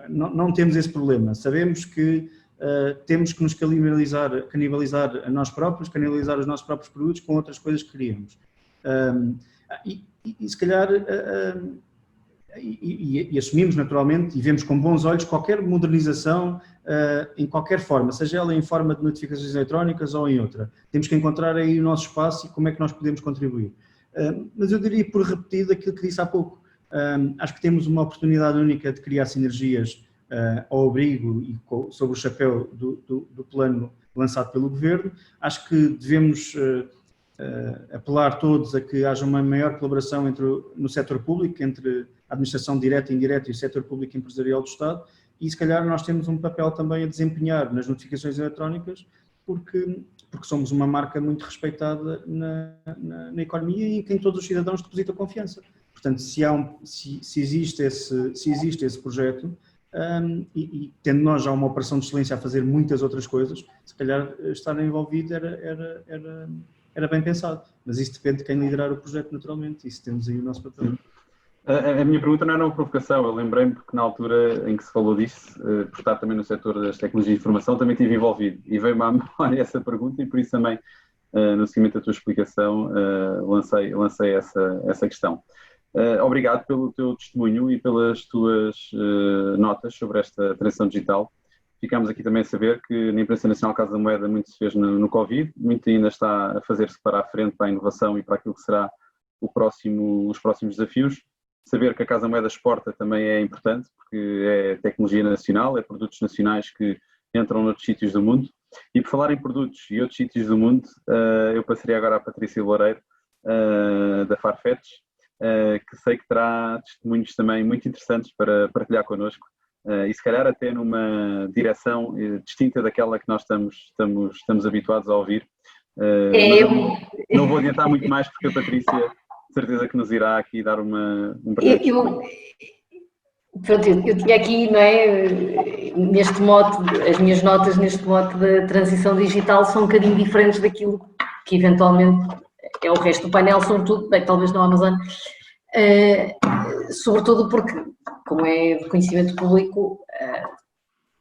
Não temos esse problema. Sabemos que temos que nos canibalizar a nós próprios, canibalizar os nossos próprios produtos com outras coisas que queríamos. E se calhar, e assumimos naturalmente e vemos com bons olhos qualquer modernização em qualquer forma, seja ela em forma de notificações eletrónicas ou em outra. Temos que encontrar aí o nosso espaço e como é que nós podemos contribuir. Mas eu diria, por repetido, aquilo que disse há pouco, acho que temos uma oportunidade única de criar sinergias ao abrigo e sob o chapéu do plano lançado pelo Governo. Acho que devemos apelar todos a que haja uma maior colaboração no setor público, entre a administração direta e indireta e o setor público empresarial do Estado, e se calhar nós temos um papel também a desempenhar nas notificações eletrónicas, porque somos uma marca muito respeitada na economia e em quem todos os cidadãos depositam confiança. Portanto, se existe esse projeto, e tendo nós já uma operação de excelência a fazer muitas outras coisas, se calhar estar envolvido era bem pensado, mas isso depende de quem liderar o projeto naturalmente, e se temos aí o nosso papel. A minha pergunta não era uma provocação, eu lembrei-me porque na altura em que se falou disso, por estar também no setor das tecnologias de informação, também estive envolvido, e veio-me à memória essa pergunta e por isso também, no seguimento da tua explicação, lancei essa questão. Obrigado pelo teu testemunho e pelas tuas notas sobre esta transição digital. Ficamos aqui também a saber que na Imprensa Nacional Casa da Moeda muito se fez no Covid, muito ainda está a fazer-se para a frente, para a inovação e para aquilo que será os próximos desafios. Saber que a Casa da Moeda exporta também é importante, porque é tecnologia nacional, é produtos nacionais que entram noutros sítios do mundo. E por falar em produtos e outros sítios do mundo, eu passaria agora à Patrícia Loureiro, da Farfetch, que sei que terá testemunhos também muito interessantes para partilhar connosco, e se calhar até numa direção distinta daquela que nós estamos habituados a ouvir. Não vou adiantar muito mais porque a Patrícia, de certeza que nos irá aqui dar um eu tinha aqui, não é, neste mote, as minhas notas neste mote da transição digital são um bocadinho diferentes daquilo que eventualmente é o resto do painel, sobretudo, bem, talvez não Amazon, sobretudo porque, como é de conhecimento público,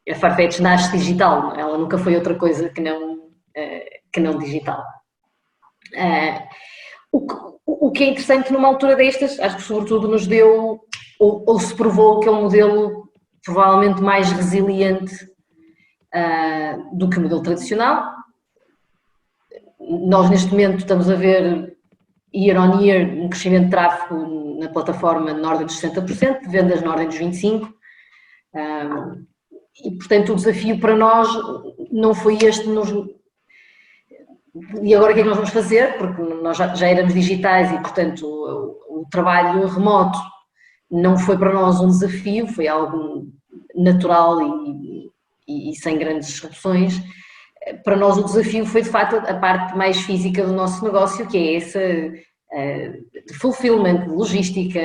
a Farfetch nasce digital, não é? Ela nunca foi outra coisa que não digital. O que é interessante numa altura destas, acho que sobretudo nos deu, ou se provou que é um modelo provavelmente mais resiliente do que o modelo tradicional. Nós neste momento estamos a ver year on year um crescimento de tráfego na plataforma na ordem dos 60%, de vendas na ordem dos 25%. E portanto o desafio para nós não foi este e agora o que é que nós vamos fazer? Porque nós já éramos digitais e portanto o trabalho remoto não foi para nós um desafio, foi algo natural e sem grandes disrupções. Para nós o desafio foi de facto a parte mais física do nosso negócio, que é essa de fulfillment, de logística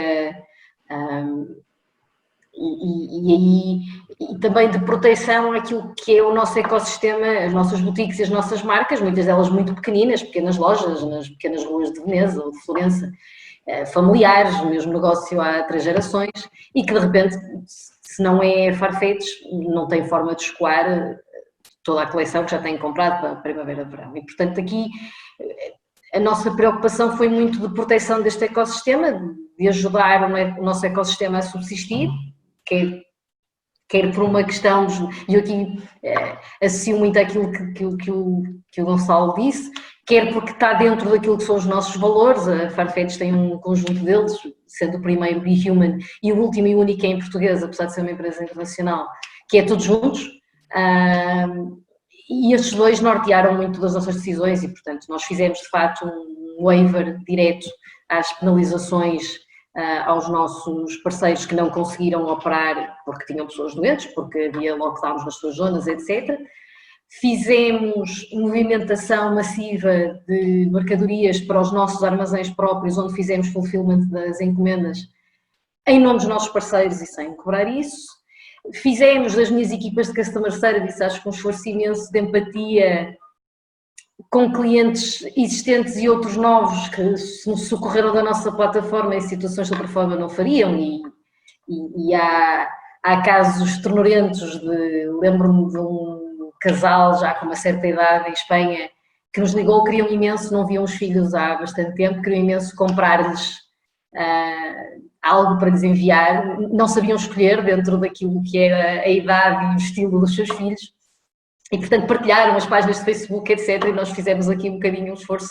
e também de proteção àquilo que é o nosso ecossistema, as nossas boutiques e as nossas marcas, muitas delas muito pequeninas, pequenas lojas nas pequenas ruas de Veneza ou de Florença, familiares, o mesmo negócio há 3 gerações e que de repente, se não é Farfetch, não tem forma de escoar toda a coleção que já têm comprado para a primavera-verão. E portanto aqui a nossa preocupação foi muito de proteção deste ecossistema, de ajudar o nosso ecossistema a subsistir, quer por uma questão, e eu aqui associo muito àquilo que o Gonçalo disse, quer porque está dentro daquilo que são os nossos valores. A Farfetch tem um conjunto deles, sendo o primeiro Be Human e o último e único em português, apesar de ser uma empresa internacional, que é Todos Juntos, e estes dois nortearam muito das nossas decisões e, portanto, nós fizemos de facto um waiver direto às penalizações aos nossos parceiros que não conseguiram operar porque tinham pessoas doentes, porque havia lockdowns nas suas zonas, etc. Fizemos movimentação massiva de mercadorias para os nossos armazéns próprios, onde fizemos fulfillment das encomendas em nome dos nossos parceiros e sem cobrar isso. Fizemos das minhas equipas de customer service, acho que um esforço imenso de empatia com clientes existentes e outros novos que se socorreram da nossa plataforma em situações de outra forma não fariam e há casos ternurentos lembro-me de um casal já com uma certa idade em Espanha que nos ligou, queriam imenso, não viam os filhos há bastante tempo, queriam imenso comprar-lhes algo para lhes enviar, não sabiam escolher dentro daquilo que era a idade e o estilo dos seus filhos e portanto partilharam as páginas de Facebook, etc, e nós fizemos aqui um bocadinho um esforço,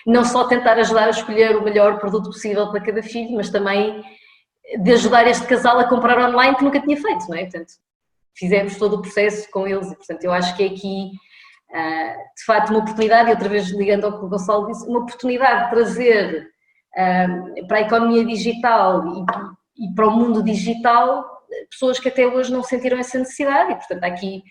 não só tentar ajudar a escolher o melhor produto possível para cada filho, mas também de ajudar este casal a comprar online que nunca tinha feito, não é? Portanto, fizemos todo o processo com eles e portanto eu acho que é aqui de facto uma oportunidade, e outra vez ligando ao que o Gonçalo disse, uma oportunidade de trazer para a economia digital e para o mundo digital pessoas que até hoje não sentiram essa necessidade e portanto há aqui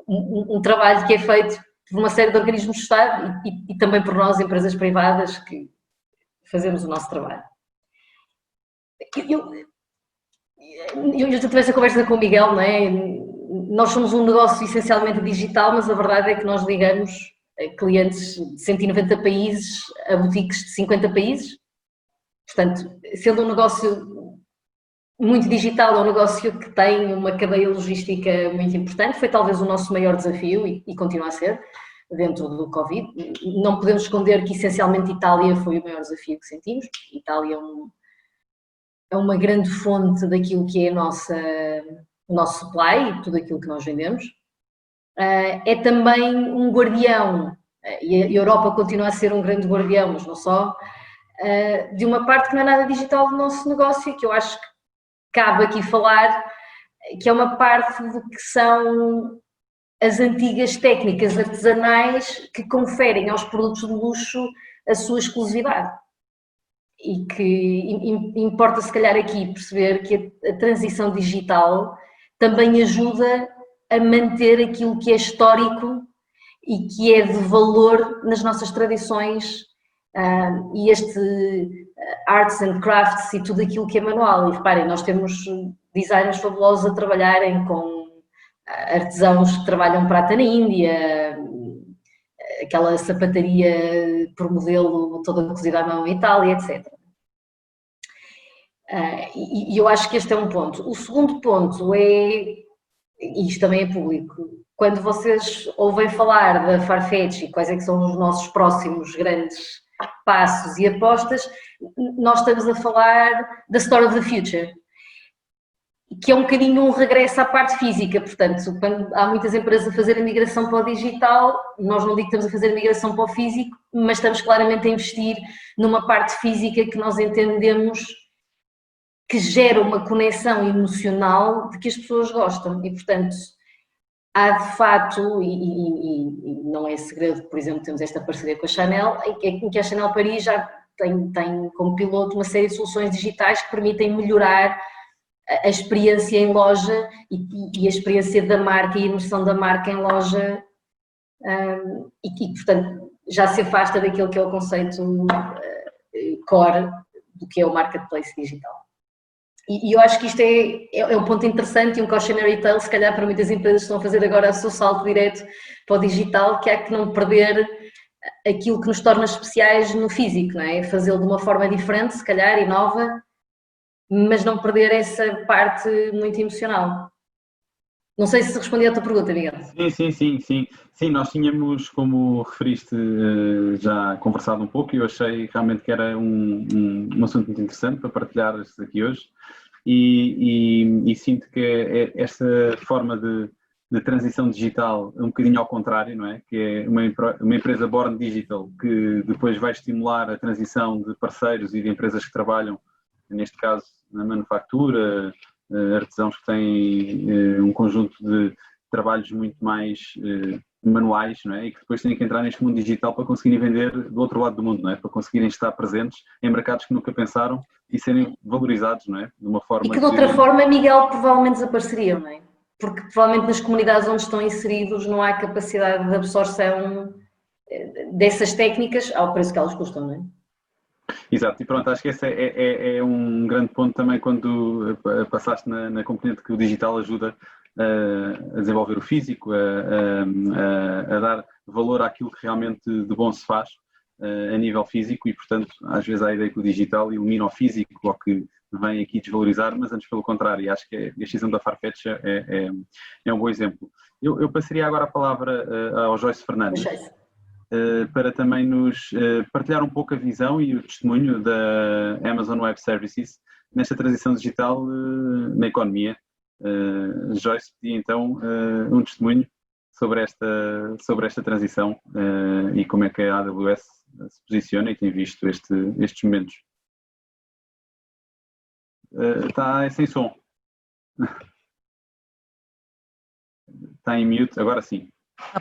um trabalho que é feito por uma série de organismos de Estado e também por nós, empresas privadas, que fazemos o nosso trabalho. Eu já tive essa conversa com o Miguel, não é? Nós somos um negócio essencialmente digital, mas a verdade é que nós ligamos a clientes de 190 países a boutiques de 50 países. Portanto, sendo um negócio muito digital, é um negócio que tem uma cadeia logística muito importante, foi talvez o nosso maior desafio e continua a ser, dentro do Covid. Não podemos esconder que essencialmente Itália foi o maior desafio que sentimos. Itália é uma grande fonte daquilo que é o nosso supply e tudo aquilo que nós vendemos. É também um guardião, e a Europa continua a ser um grande guardião, mas não só, de uma parte que não é nada digital do nosso negócio, que eu acho que cabe aqui falar, que é uma parte do que são as antigas técnicas artesanais que conferem aos produtos de luxo a sua exclusividade. E que importa se calhar aqui perceber que a transição digital também ajuda a manter aquilo que é histórico e que é de valor nas nossas tradições e este arts and crafts e tudo aquilo que é manual. E reparem, nós temos designers fabulosos a trabalharem com artesãos que trabalham prata na Índia, aquela sapataria por modelo toda cozida à mão em Itália, etc. E eu acho que este é um ponto. O segundo ponto é e isto também é público, quando vocês ouvem falar da Farfetch e quais é que são os nossos próximos grandes passos e apostas, nós estamos a falar da Store of the Future, que é um bocadinho um regresso à parte física. Portanto, quando há muitas empresas a fazer a migração para o digital, nós não digo que estamos a fazer a migração para o físico, mas estamos claramente a investir numa parte física que nós entendemos que gera uma conexão emocional de que as pessoas gostam. E, portanto, há de facto, e não é segredo, por exemplo, temos esta parceria com a Chanel, em que a Chanel Paris já tem como piloto uma série de soluções digitais que permitem melhorar a experiência em loja e a experiência da marca e a imersão da marca em loja, e portanto já se afasta daquilo que é o conceito core do que é o marketplace digital. E eu acho que isto é um ponto interessante e um cautionary tale, se calhar, para muitas empresas que estão a fazer agora o seu salto direto para o digital, que há que não perder aquilo que nos torna especiais no físico, não é? Fazê-lo de uma forma diferente, se calhar, e nova, mas não perder essa parte muito emocional. Não sei se respondi à tua pergunta, Miguel. Sim, nós tínhamos, como referiste, já conversado um pouco e eu achei realmente que era um assunto muito interessante para partilhar aqui hoje e sinto que esta forma de transição digital um bocadinho ao contrário, não é? Que é uma empresa born digital que depois vai estimular a transição de parceiros e de empresas que trabalham, neste caso, na manufatura, artesãos que têm um conjunto de trabalhos muito mais manuais, não é? E que depois têm que entrar neste mundo digital para conseguirem vender do outro lado do mundo, não é? Para conseguirem estar presentes em mercados que nunca pensaram e serem valorizados, não é? De uma forma... E que de outra forma, Miguel, provavelmente desapareceriam, não é? Porque provavelmente nas comunidades onde estão inseridos não há capacidade de absorção dessas técnicas ao preço que elas custam, não é? Exato, e pronto, acho que esse é um grande ponto também quando passaste na componente que o digital ajuda a desenvolver o físico, a dar valor àquilo que realmente de bom se faz a nível físico e, portanto, às vezes há a ideia que o digital elimina o físico ou que vem aqui desvalorizar, mas antes pelo contrário, e acho que a decisão da Farfetch é um bom exemplo. Eu passaria agora a palavra ao Joyce Fernandes. Para também nos partilhar um pouco a visão e o testemunho da Amazon Web Services nesta transição digital na economia. Joyce, pedi então um testemunho sobre esta transição e como é que a AWS se posiciona e tem visto estes momentos. Está sem som. Está em mute, agora sim.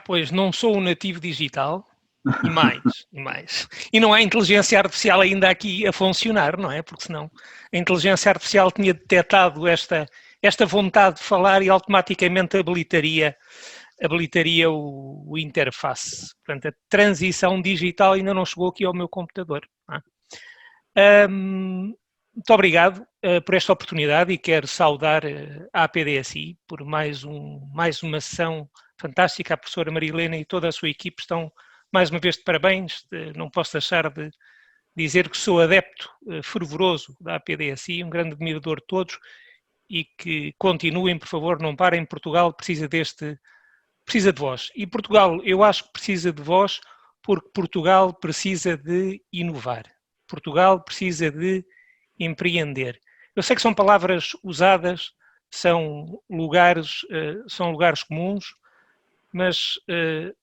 Pois, não sou um nativo digital. E mais. E não há inteligência artificial ainda aqui a funcionar, não é? Porque senão a inteligência artificial tinha detectado esta vontade de falar e automaticamente habilitaria o interface. Portanto, a transição digital ainda não chegou aqui ao meu computador. Muito obrigado por esta oportunidade e quero saudar a APDSI por mais uma sessão fantástica. A professora Marilena e toda a sua equipe estão mais uma vez de parabéns. Não posso deixar de dizer que sou adepto fervoroso da APDSI, um grande admirador de todos e que continuem, por favor, não parem. Portugal precisa de vós. E Portugal, eu acho que precisa de vós porque Portugal precisa de inovar. Portugal precisa de empreender. Eu sei que são palavras usadas, são lugares comuns, mas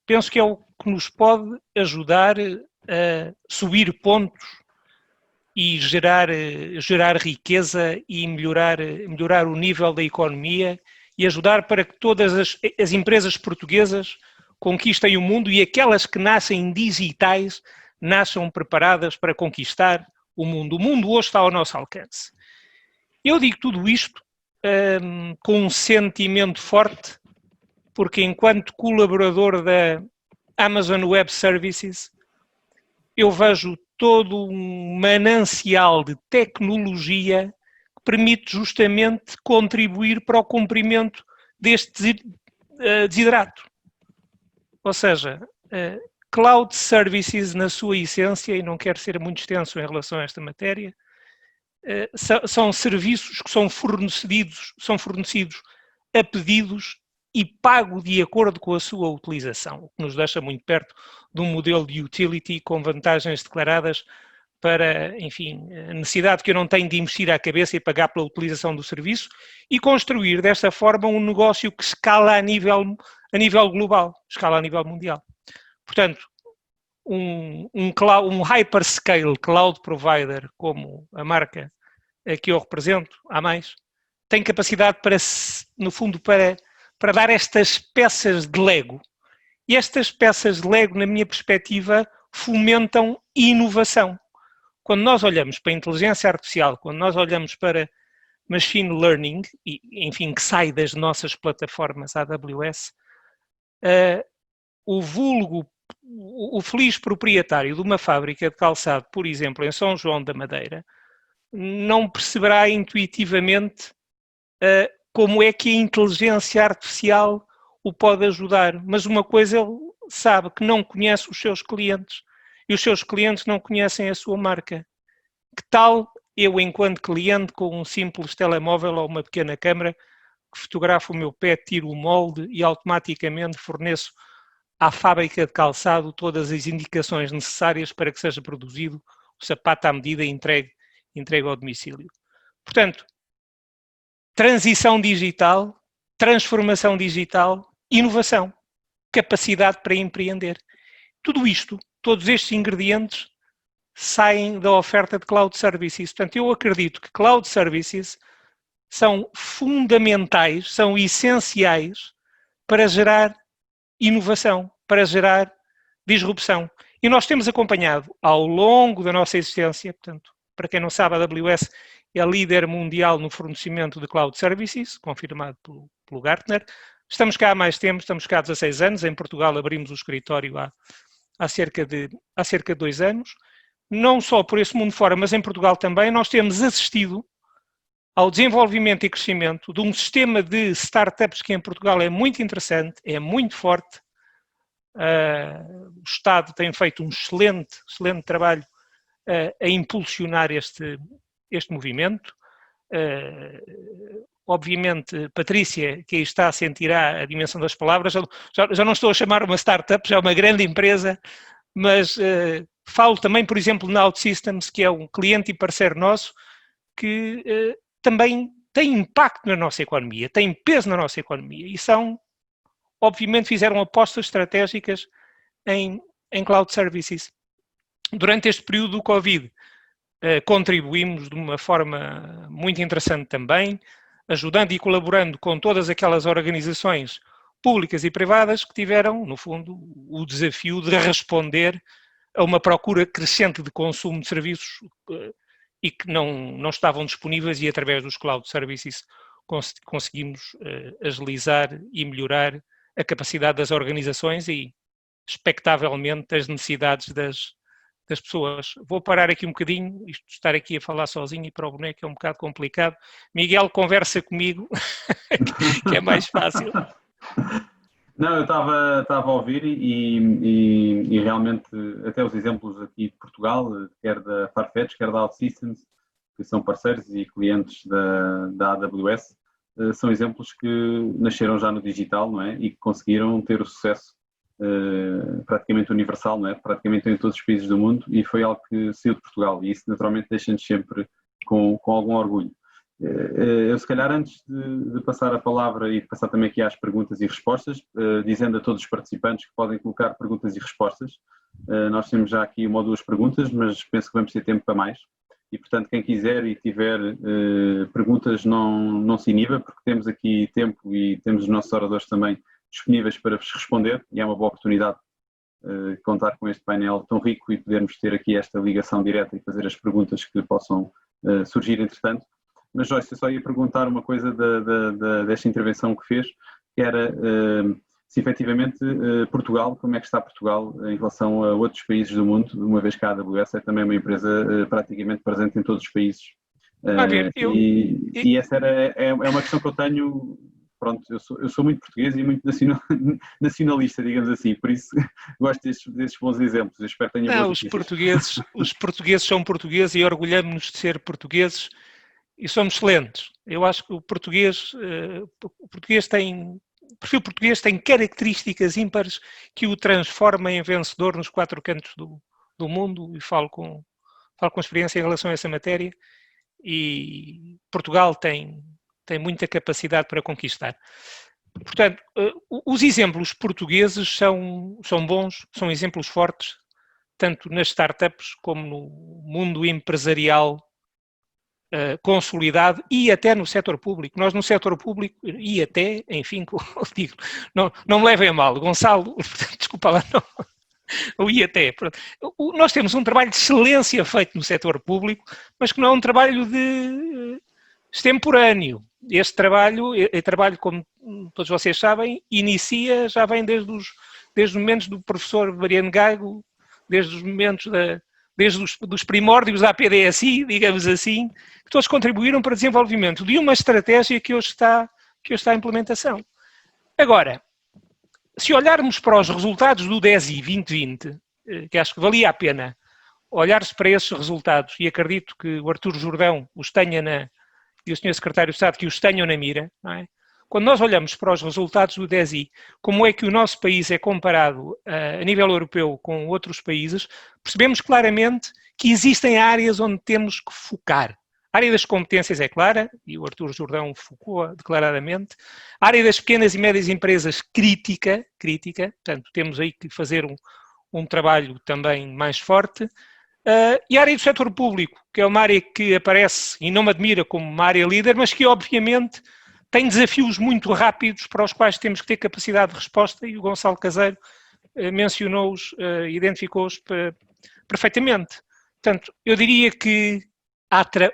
penso que é o que nos pode ajudar a subir pontos e gerar riqueza e melhorar o nível da economia e ajudar para que todas as empresas portuguesas conquistem o mundo e aquelas que nascem digitais nasçam preparadas para conquistar o mundo. O mundo hoje está ao nosso alcance. Eu digo tudo isto com um sentimento forte, porque enquanto colaborador da Amazon Web Services, eu vejo todo um manancial de tecnologia que permite justamente contribuir para o cumprimento deste desidrato. Ou seja, Cloud Services na sua essência, e não quero ser muito extenso em relação a esta matéria, são serviços que são fornecidos a pedidos e pago de acordo com a sua utilização, o que nos deixa muito perto de um modelo de utility com vantagens declaradas para, enfim, a necessidade que eu não tenho de investir à cabeça e pagar pela utilização do serviço e construir desta forma um negócio que escala a nível global, escala a nível mundial. Portanto, um hyperscale cloud provider como a marca que eu represento, há mais, tem capacidade para, no fundo, para dar estas peças de Lego. E estas peças de Lego, na minha perspectiva, fomentam inovação. Quando nós olhamos para a inteligência artificial, quando nós olhamos para machine learning, e, enfim, que sai das nossas plataformas AWS, o feliz proprietário de uma fábrica de calçado, por exemplo, em São João da Madeira, não perceberá intuitivamente como é que a inteligência artificial o pode ajudar. Mas uma coisa ele sabe, que não conhece os seus clientes e os seus clientes não conhecem a sua marca. Que tal eu, enquanto cliente, com um simples telemóvel ou uma pequena câmara, que fotografo o meu pé, tiro o molde e automaticamente forneço à fábrica de calçado todas as indicações necessárias para que seja produzido o sapato à medida e entregue ao domicílio. Portanto, transição digital, transformação digital, inovação, capacidade para empreender. Tudo isto, todos estes ingredientes saem da oferta de cloud services. Portanto, eu acredito que cloud services são fundamentais, são essenciais para gerar inovação, para gerar disrupção. E nós temos acompanhado ao longo da nossa existência, portanto, para quem não sabe, a AWS é líder mundial no fornecimento de cloud services, confirmado pelo Gartner. Estamos cá há mais tempo, estamos cá há 16 anos, em Portugal abrimos o escritório há cerca de 2 anos. Não só por esse mundo fora, mas em Portugal também, nós temos assistido ao desenvolvimento e crescimento de um sistema de startups que em Portugal é muito interessante, é muito forte. O Estado tem feito um excelente trabalho a impulsionar este movimento. Obviamente, Patrícia, que aí está, sentirá a dimensão das palavras. Já não estou a chamar uma startup, já é uma grande empresa, mas falo também, por exemplo, na OutSystems, que é um cliente e parceiro nosso, que também tem impacto na nossa economia, tem peso na nossa economia e obviamente fizeram apostas estratégicas em cloud services. Durante este período do Covid, contribuímos de uma forma muito interessante também, ajudando e colaborando com todas aquelas organizações públicas e privadas que tiveram, no fundo, o desafio de responder a uma procura crescente de consumo de serviços e que não estavam disponíveis, e através dos cloud services conseguimos agilizar e melhorar a capacidade das organizações e, expectavelmente, as necessidades das pessoas. Vou parar aqui um bocadinho, estar aqui a falar sozinho e para o boneco é um bocado complicado. Miguel, conversa comigo, que é mais fácil. Não, eu estava a ouvir e realmente até os exemplos aqui de Portugal, quer da Farfetch, quer da OutSystems, que são parceiros e clientes da AWS, são exemplos que nasceram já no digital, não é? E que conseguiram ter o sucesso praticamente universal, não é? Praticamente em todos os países do mundo, e foi algo que saiu de Portugal, e isso naturalmente deixa-nos sempre com algum orgulho. Eu, se calhar, antes de passar a palavra e de passar também aqui às perguntas e respostas, dizendo a todos os participantes que podem colocar perguntas e respostas, nós temos já aqui 1 ou 2 perguntas, mas penso que vamos ter tempo para mais, e portanto quem quiser e tiver perguntas não se iniba, porque temos aqui tempo e temos os nossos oradores também disponíveis para vos responder, e é uma boa oportunidade contar com este painel tão rico e podermos ter aqui esta ligação direta e fazer as perguntas que possam surgir entretanto. Mas, Joyce, eu só ia perguntar uma coisa desta intervenção que fez, que era se efetivamente Portugal, como é que está Portugal em relação a outros países do mundo, uma vez que a AWS é também uma empresa praticamente presente em todos os países. E essa é uma questão que eu tenho. Pronto, eu sou muito português e muito nacionalista, digamos assim, por isso gosto destes bons exemplos. Eu espero que tenha os portugueses são portugueses e orgulhamos-nos de ser portugueses e somos excelentes. Eu acho que o português perfil português tem características ímpares que o transformam em vencedor nos 4 cantos do mundo, e falo com experiência em relação a essa matéria, e Portugal tem muita capacidade para conquistar. Portanto, os exemplos portugueses são bons, são exemplos fortes, tanto nas startups como no mundo empresarial consolidado e até no setor público. Nós no setor público, e até, enfim, digo, não me levem a mal, Gonçalo, desculpa lá, não, ou e até, nós temos um trabalho de excelência feito no setor público, mas que não é um trabalho de extemporâneo. Este trabalho, como todos vocês sabem, já vem desde os momentos do professor Mariano Gago, desde os momentos dos primórdios da APDSI, digamos assim, que todos contribuíram para o desenvolvimento de uma estratégia que hoje está em implementação. Agora, se olharmos para os resultados do DESI 2020, que acho que valia a pena olhar-se para esses resultados, e acredito que o Artur Jordão os tenha e o Sr. Secretário de Estado que os tenham na mira, não é? Quando nós olhamos para os resultados do DESI, como é que o nosso país é comparado a nível europeu com outros países, percebemos claramente que existem áreas onde temos que focar. A área das competências é clara, e o Artur Jordão focou declaradamente. A área das pequenas e médias empresas, crítica, portanto, temos aí que fazer um trabalho também mais forte. E a área do setor público, que é uma área que aparece, e não me admira como uma área líder, mas que obviamente tem desafios muito rápidos para os quais temos que ter capacidade de resposta, e o Gonçalo Caseiro mencionou-os, identificou-os perfeitamente. Portanto, eu diria que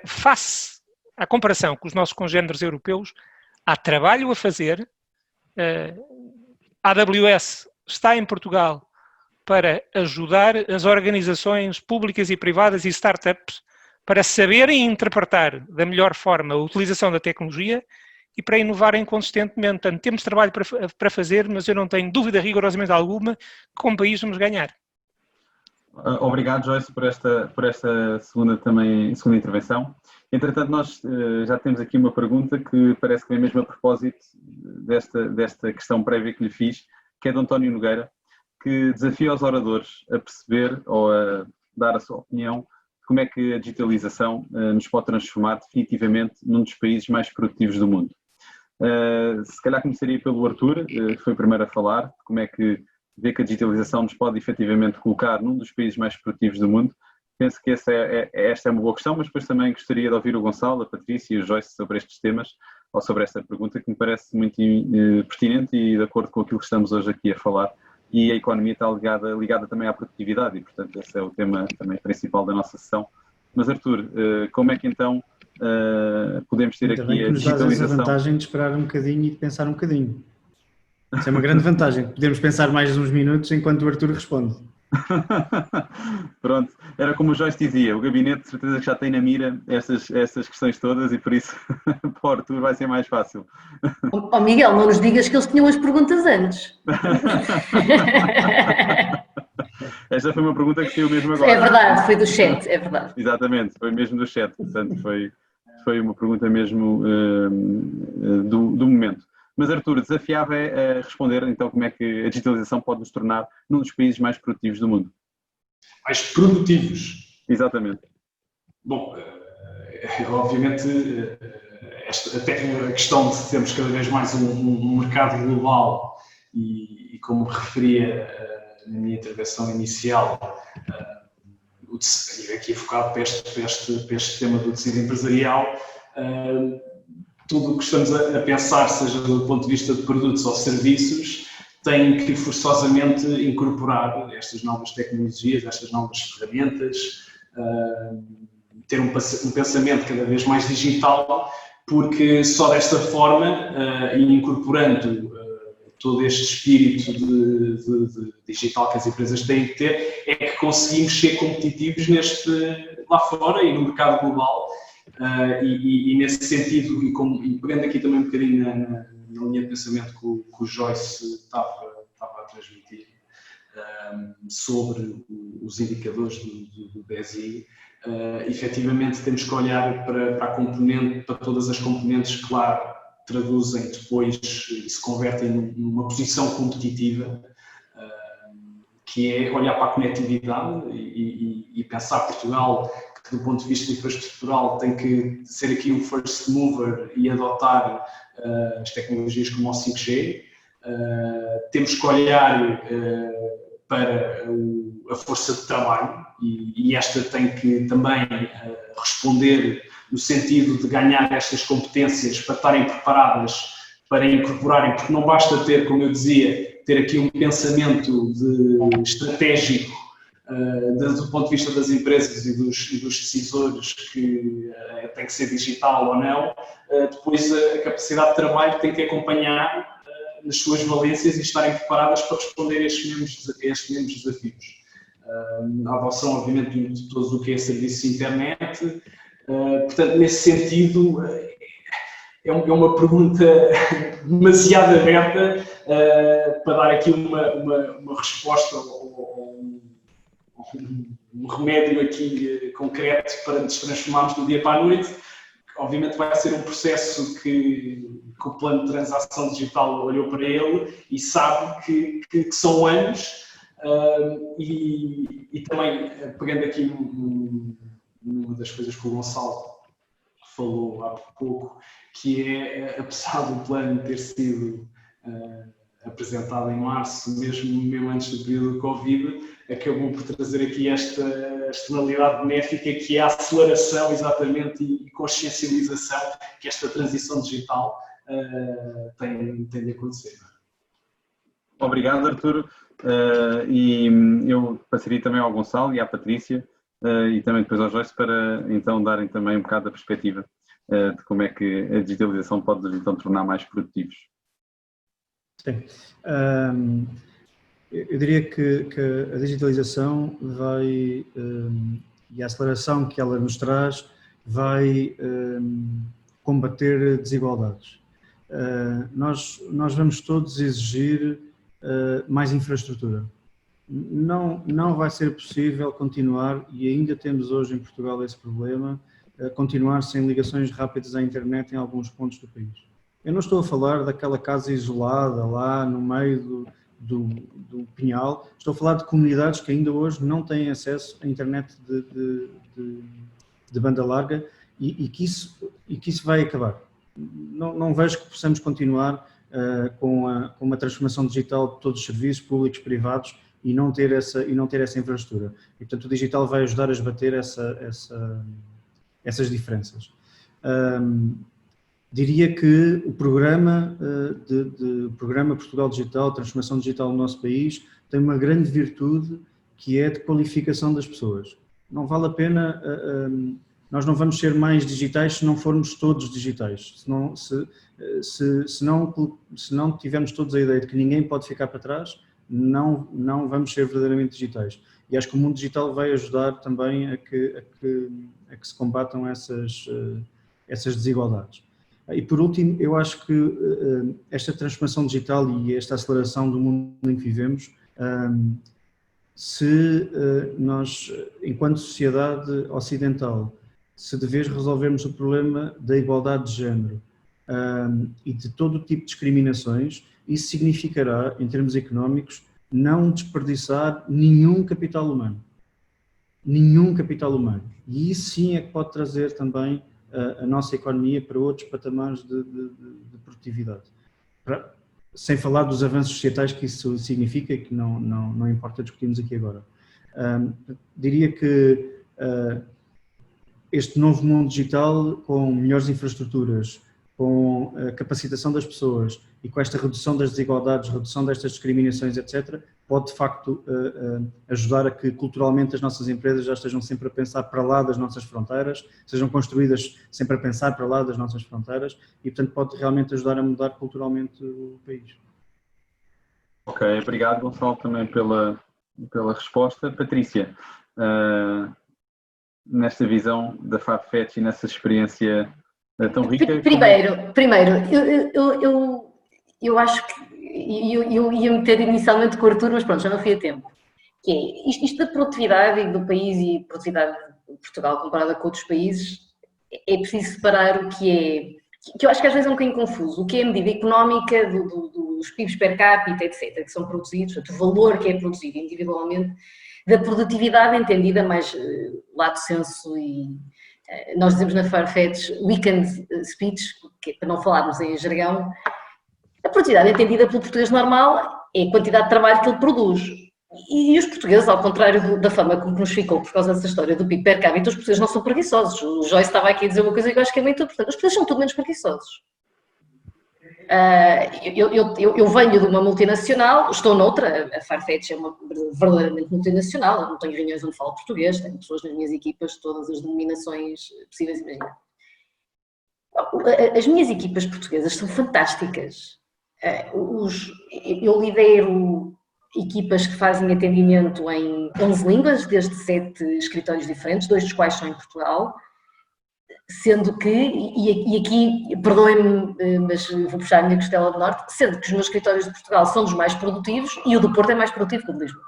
face à comparação com os nossos congêneres europeus, há trabalho a fazer. A AWS está em Portugal para ajudar as organizações públicas e privadas e startups para saberem interpretar da melhor forma a utilização da tecnologia e para inovarem consistentemente. Portanto, temos trabalho para fazer, mas eu não tenho dúvida rigorosamente alguma que como país vamos ganhar. Obrigado, Joyce, por esta segunda intervenção. Entretanto, nós já temos aqui uma pergunta que parece que vem mesmo a propósito desta questão prévia que lhe fiz, que é do António Nogueira, que desafia os oradores a perceber ou a dar a sua opinião de como é que a digitalização nos pode transformar definitivamente num dos países mais produtivos do mundo. Se calhar começaria pelo Artur, que foi o primeiro a falar, como é que vê que a digitalização nos pode efetivamente colocar num dos países mais produtivos do mundo. Penso que esta é uma boa questão, mas depois também gostaria de ouvir o Gonçalo, a Patrícia e o Joyce sobre estes temas, ou sobre esta pergunta que me parece muito pertinente e de acordo com aquilo que estamos hoje aqui a falar. E a economia está ligada também à produtividade e, portanto, esse é o tema também principal da nossa sessão. Mas, Artur, como é que então podemos ter aqui a digitalização? Nos dá essa vantagem de esperar um bocadinho e de pensar um bocadinho. Isso é uma grande vantagem. Podemos pensar mais uns minutos enquanto o Artur responde. Pronto, era como o Joyce dizia, o gabinete de certeza que já tem na mira estas questões todas e por isso para o Artur vai ser mais fácil. Oh Miguel, não nos digas que eles tinham as perguntas antes. Esta foi uma pergunta que saiu mesmo agora. É verdade, foi do chat, é verdade. Exatamente, foi mesmo do chat, portanto foi uma pergunta mesmo do momento. Mas, Artur, desafiava a responder, então, como é que a digitalização pode nos tornar num dos países mais produtivos do mundo. Mais produtivos? Exatamente. Bom, obviamente, a questão de termos cada vez mais um mercado global e como referia na minha intervenção inicial, aqui focado para este tema do tecido empresarial, tudo o que estamos a pensar, seja do ponto de vista de produtos ou serviços, tem que forçosamente incorporar estas novas tecnologias, estas novas ferramentas, ter um pensamento cada vez mais digital, porque só desta forma, e incorporando todo este espírito de digital que as empresas têm que ter, é que conseguimos ser competitivos lá fora e no mercado global. E nesse sentido, e pegando aqui também um bocadinho na linha de pensamento que o Joyce estava a transmitir sobre os indicadores do DESI, efetivamente temos que olhar para todas as componentes, claro, traduzem depois e se convertem numa posição competitiva, que é olhar para a conectividade e pensar Portugal, que do ponto de vista infraestrutural tem que ser aqui um first mover e adotar as tecnologias como o 5G. Temos que olhar para a força de trabalho e esta tem que também responder no sentido de ganhar estas competências para estarem preparadas para incorporarem, porque não basta ter, como eu dizia, ter aqui um pensamento estratégico do ponto de vista das empresas e dos decisores que tem que ser digital ou não, depois a capacidade de trabalho tem que acompanhar nas suas valências e estarem preparadas para responder a estes mesmos desafios. A adoção, obviamente, de todo o que é serviços de internet. Portanto, nesse sentido, é uma pergunta demasiado aberta para dar aqui uma resposta ou um remédio aqui concreto para nos transformarmos do dia para a noite. Obviamente vai ser um processo que o plano de transação digital olhou para ele e sabe que são anos e também, pegando aqui numa das coisas que o Gonçalo falou há pouco, que é, apesar do plano ter sido apresentado em março, mesmo antes do período do Covid, acabou por trazer aqui esta externalidade benéfica, que é a aceleração, exatamente, e consciencialização que esta transição digital tem de acontecer. Obrigado, Arturo. E eu passaria também ao Gonçalo e à Patrícia, e também depois ao Joyce, para então darem também um bocado da perspectiva de como é que a digitalização pode então tornar mais produtivos. Sim. Eu diria que a digitalização vai, e a aceleração que ela nos traz, vai combater desigualdades. Nós vamos todos exigir mais infraestrutura. Não vai ser possível continuar, e ainda temos hoje em Portugal esse problema, continuar sem ligações rápidas à internet em alguns pontos do país. Eu não estou a falar daquela casa isolada lá no meio do Pinhal, estou a falar de comunidades que ainda hoje não têm acesso à internet de banda larga e que isso vai acabar. Não vejo que possamos continuar com uma transformação digital de todos os serviços públicos, privados, e não ter essa infraestrutura. E, portanto, o digital vai ajudar a esbater essas diferenças. Diria que o programa Portugal Digital, Transformação Digital no nosso país, tem uma grande virtude, que é de qualificação das pessoas. Não vale a pena, nós não vamos ser mais digitais se não formos todos digitais. Se não tivermos todos a ideia de que ninguém pode ficar para trás, não vamos ser verdadeiramente digitais. E acho que o mundo digital vai ajudar também a que se combatam essas desigualdades. E por último, eu acho que esta transformação digital e esta aceleração do mundo em que vivemos, se nós, enquanto sociedade ocidental, se de vez resolvermos o problema da igualdade de género e de todo o tipo de discriminações, isso significará, em termos económicos, não desperdiçar nenhum capital humano. Nenhum capital humano. E isso sim é que pode trazer também a nossa economia para outros patamares de produtividade. Sem falar dos avanços societais que isso significa e que não importa discutirmos aqui agora. Diria que este novo mundo digital, com melhores infraestruturas, com a capacitação das pessoas e com esta redução das desigualdades, redução destas discriminações, etc., pode de facto ajudar a que culturalmente as nossas empresas já estejam sempre a pensar para lá das nossas fronteiras, sejam construídas sempre a pensar para lá das nossas fronteiras e, portanto, pode realmente ajudar a mudar culturalmente o país. Ok, obrigado, Gonçalo, também pela resposta. Patrícia, nesta visão da Farfetch e nessa experiência tão rica... Primeiro, eu acho que eu ia meter inicialmente com o Arturo, mas pronto, já não fui a tempo. Que é, isto da produtividade do país e produtividade de Portugal comparada com outros países, é preciso separar o que que eu acho que às vezes é um bocadinho confuso, o que é a medida económica dos PIBs per capita, etc., que são produzidos, o valor que é produzido individualmente, da produtividade entendida mais lato sensu e nós dizemos na Farfetch weekend speech, que é para não falarmos em jargão, a produtividade entendida pelo português normal é a quantidade de trabalho que ele produz. E os portugueses, ao contrário da fama que nos ficou por causa dessa história do PIB per capita, os portugueses não são preguiçosos. O Joyce estava aqui a dizer uma coisa que eu acho que é muito importante. Os portugueses são tudo menos preguiçosos. Eu venho de uma multinacional, estou noutra, a Farfetch é uma verdadeiramente multinacional, eu não tenho reuniões onde falo português, tenho pessoas nas minhas equipas de todas as denominações possíveis e imagináveis. As minhas equipas portuguesas são fantásticas. Eu lidero equipas que fazem atendimento em 11 línguas, desde 7 escritórios diferentes, 2 dos quais são em Portugal, sendo que, e aqui, perdoem-me, mas vou puxar a minha costela do norte, sendo que os meus escritórios de Portugal são dos mais produtivos e o do Porto é mais produtivo que o de Lisboa.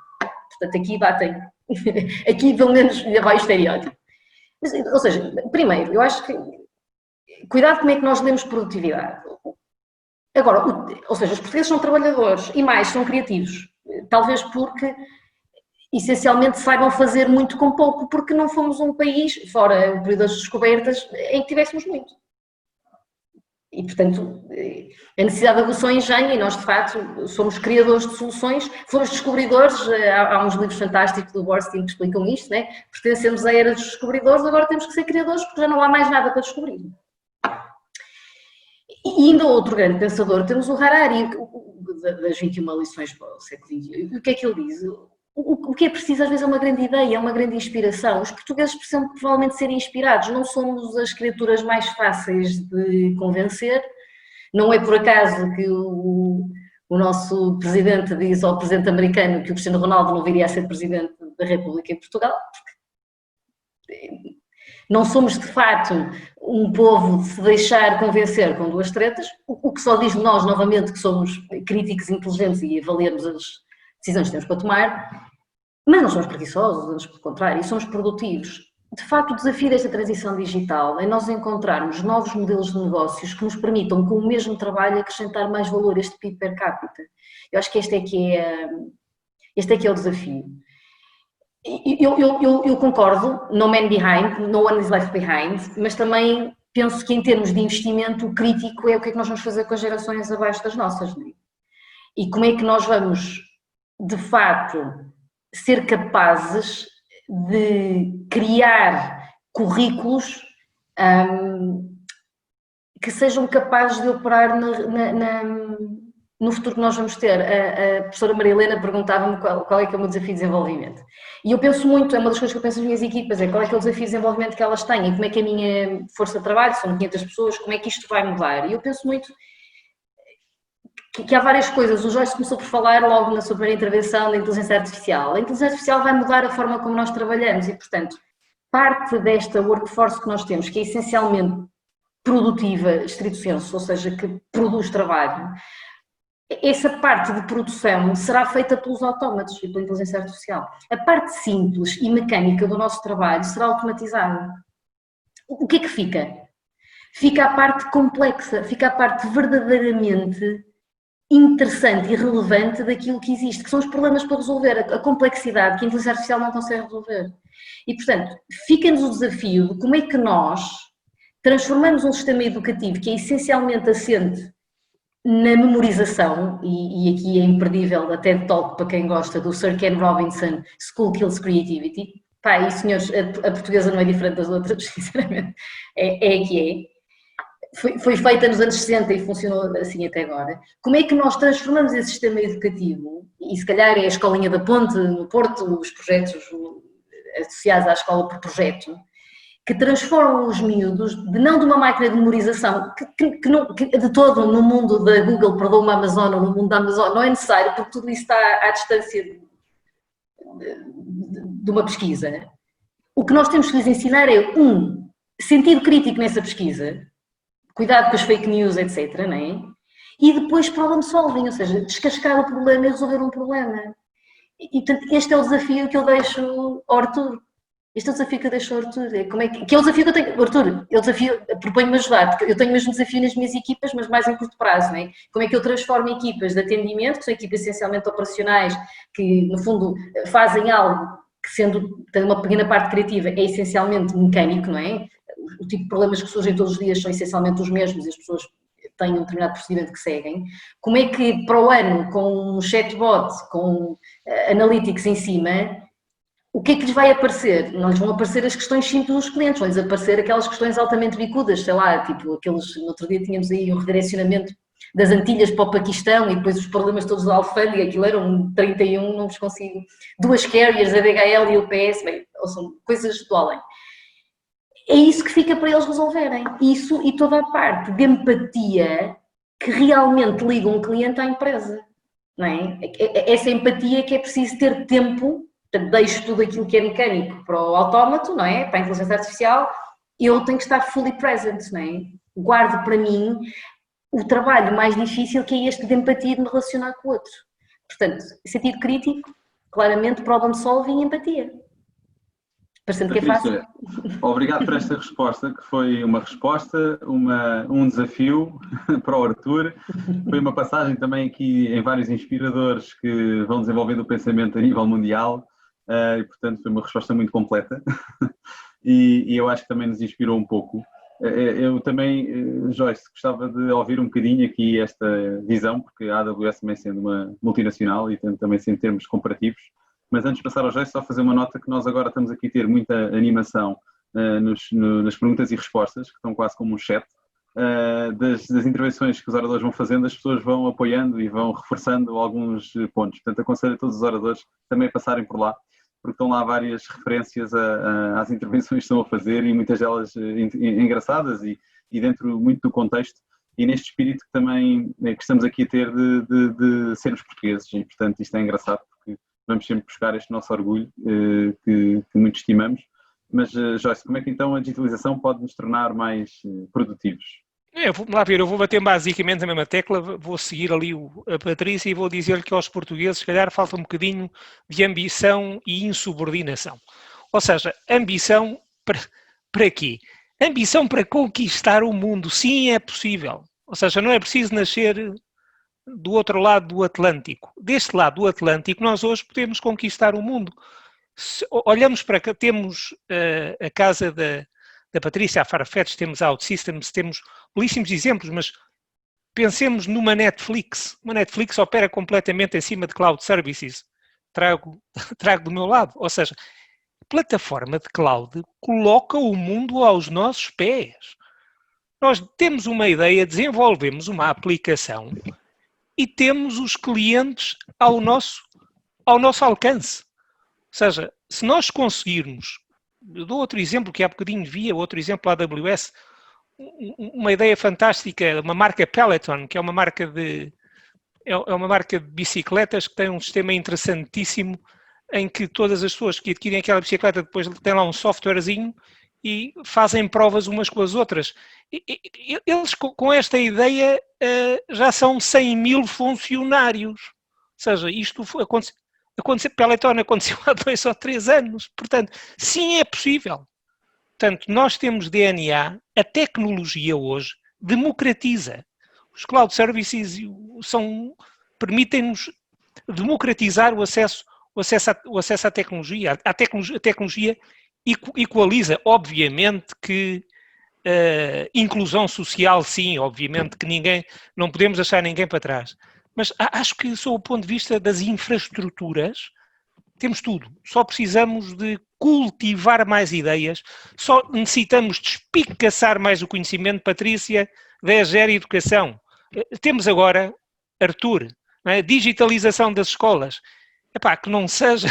Portanto, aqui batem, aqui pelo menos vai o estereótipo. Mas, ou seja, primeiro, eu acho que, cuidado como é que nós lemos produtividade. Agora, ou seja, os portugueses são trabalhadores e mais, são criativos. Talvez porque, essencialmente, saibam fazer muito com pouco, porque não fomos um país, fora o período das descobertas, em que tivéssemos muito. E, portanto, a necessidade de solução engenha e nós, de facto, somos criadores de soluções, fomos descobridores, há uns livros fantásticos do Borstein que explicam isto, né? Pertencemos à era dos descobridores, agora temos que ser criadores porque já não há mais nada para descobrir. E ainda outro grande pensador, temos o Harari, das 21 lições para o século XXI. O que é que ele diz? O que é preciso às vezes é uma grande ideia, é uma grande inspiração. Os portugueses precisam provavelmente ser inspirados, não somos as criaturas mais fáceis de convencer. Não é por acaso que o nosso presidente diz ao presidente americano que o Cristiano Ronaldo não viria a ser presidente da República em Portugal, porque não somos de facto um povo de se deixar convencer com duas tretas, o que só diz de nós novamente que somos críticos inteligentes e avaliamos as decisões que temos para tomar, mas não somos preguiçosos, antes pelo contrário, e somos produtivos. De facto, o desafio desta transição digital é nós encontrarmos novos modelos de negócios que nos permitam, com o mesmo trabalho, acrescentar mais valor a este PIB per capita. Eu acho que este é que é o desafio. Eu concordo, no man behind, no one is left behind, mas também penso que em termos de investimento o crítico é o que é que nós vamos fazer com as gerações abaixo das nossas, não é? E como é que nós vamos, de facto, ser capazes de criar currículos que sejam capazes de operar no futuro que nós vamos ter. A professora Maria Helena perguntava-me qual é que é o meu desafio de desenvolvimento. E eu penso muito, é uma das coisas que eu penso nas minhas equipas, é qual é que é o desafio de desenvolvimento que elas têm, e como é que a minha força de trabalho, são 500 pessoas, como é que isto vai mudar. E eu penso muito que há várias coisas. O Joyce começou por falar logo na sua primeira intervenção da inteligência artificial. A inteligência artificial vai mudar a forma como nós trabalhamos e, portanto, parte desta workforce que nós temos, que é essencialmente produtiva, estrito sensu, ou seja, que produz trabalho, essa parte de produção será feita pelos autómatos e pela inteligência artificial. A parte simples e mecânica do nosso trabalho será automatizada. O que é que fica? Fica a parte complexa, fica a parte verdadeiramente interessante e relevante daquilo que existe, que são os problemas para resolver, a complexidade que a inteligência artificial não consegue resolver. E, portanto, fica-nos o desafio de como é que nós transformamos um sistema educativo que é essencialmente assente na memorização, e aqui é imperdível da TED Talk para quem gosta do Sir Ken Robinson, School Kills Creativity. Pá, e senhores, a portuguesa não é diferente das outras, sinceramente, é que é. Foi feita nos anos 60 e funcionou assim até agora. Como é que nós transformamos esse sistema educativo, e se calhar é a Escolinha da Ponte, no Porto, os projetos associados à escola por projeto, que transformam os miúdos, não de uma máquina de memorização, que de todo no mundo da Google, perdoa-me a Amazon, ou no mundo da Amazon, não é necessário, porque tudo isso está à distância de uma pesquisa. O que nós temos que lhes ensinar é, sentido crítico nessa pesquisa, cuidado com as fake news, etc., não é? E depois problem solving, ou seja, descascar o problema e resolver um problema. E portanto, este é o desafio que eu deixo ao Arthur. Este é o desafio que eu deixo ao Arthur. Que é o desafio que eu tenho. Arthur, proponho-me ajudar, porque eu tenho o mesmo desafio nas minhas equipas, mas mais em curto prazo, não é? Como é que eu transformo equipas de atendimento, que são equipas essencialmente operacionais, que no fundo fazem algo que, tem uma pequena parte criativa, é essencialmente mecânico, não é? O tipo de problemas que surgem todos os dias são essencialmente os mesmos e as pessoas têm um determinado procedimento que seguem. Como é que para o ano, com um chatbot, com analytics em cima, o que é que lhes vai aparecer? Não lhes vão aparecer as questões simples dos clientes, vão-lhes aparecer aquelas questões altamente bicudas, sei lá, tipo aqueles, no outro dia tínhamos aí o redirecionamento das Antilhas para o Paquistão e depois os problemas todos da alfândega, aquilo eram 31, não vos consigo, 2 carriers, a DHL e o PS, bem, ou são coisas do além. É isso que fica para eles resolverem, isso e toda a parte de empatia que realmente liga um cliente à empresa, não é? Essa empatia que é preciso ter tempo. Portanto, deixo tudo aquilo que é mecânico para o autómato, não é? Para a inteligência artificial, eu tenho que estar fully present, não é? Guardo para mim o trabalho mais difícil, que é este de empatia, de me relacionar com o outro. Portanto, sentido crítico, claramente, problem solving e empatia. Parecendo que é fácil. Obrigado por esta resposta, que foi uma resposta, um desafio para o Arthur. Foi uma passagem também aqui em vários inspiradores que vão desenvolvendo o pensamento a nível mundial. E, portanto, foi uma resposta muito completa e eu acho que também nos inspirou um pouco. Eu também, Joyce, gostava de ouvir um bocadinho aqui esta visão, porque a AWS também sendo uma multinacional e também sem termos comparativos, mas antes de passar ao Joyce, só fazer uma nota que nós agora estamos aqui a ter muita animação nas perguntas e respostas, que estão quase como um chat, das intervenções que os oradores vão fazendo, as pessoas vão apoiando e vão reforçando alguns pontos. Portanto, aconselho a todos os oradores também a passarem por lá, porque estão lá várias referências às intervenções que estão a fazer e muitas delas engraçadas e dentro muito do contexto e neste espírito que também que estamos aqui a ter de sermos portugueses e, portanto, isto é engraçado porque vamos sempre buscar este nosso orgulho que muito estimamos. Mas, Joyce, como é que então a digitalização pode nos tornar mais produtivos? Eu vou bater basicamente na mesma tecla, vou seguir ali a Patrícia e vou dizer-lhe que aos portugueses, se calhar, falta um bocadinho de ambição e insubordinação. Ou seja, ambição para quê? Ambição para conquistar o mundo, sim, é possível. Ou seja, não é preciso nascer do outro lado do Atlântico. Deste lado do Atlântico, nós hoje podemos conquistar o mundo. Se olhamos para cá, temos a casa da Patrícia, a Farfetch, temos a OutSystems, temos belíssimos exemplos, mas pensemos numa Netflix. Uma Netflix opera completamente em cima de cloud services. Trago do meu lado. Ou seja, a plataforma de cloud coloca o mundo aos nossos pés. Nós temos uma ideia, desenvolvemos uma aplicação e temos os clientes ao nosso alcance. Ou seja, se nós conseguirmos, eu dou outro exemplo que há bocadinho via, outro exemplo AWS, uma ideia fantástica, uma marca Peloton, que é uma marca de bicicletas que tem um sistema interessantíssimo em que todas as pessoas que adquirem aquela bicicleta depois têm lá um softwarezinho e fazem provas umas com as outras. Eles com esta ideia já são 100 mil funcionários. Ou seja, isto aconteceu. Peloton aconteceu há 2 ou 3 anos. Portanto, sim, é possível. Portanto, nós temos DNA, a tecnologia hoje democratiza. Os cloud services permitem-nos democratizar o acesso à tecnologia. A tecnologia equaliza, obviamente que inclusão social, sim, obviamente que não podemos deixar ninguém para trás. Mas acho que, sob o ponto de vista das infraestruturas, temos tudo. Só precisamos de cultivar mais ideias, só necessitamos de espicaçar mais o conhecimento. Patrícia, 10.0 educação. Temos agora, Arthur, não é? Digitalização das escolas. Epá, que não seja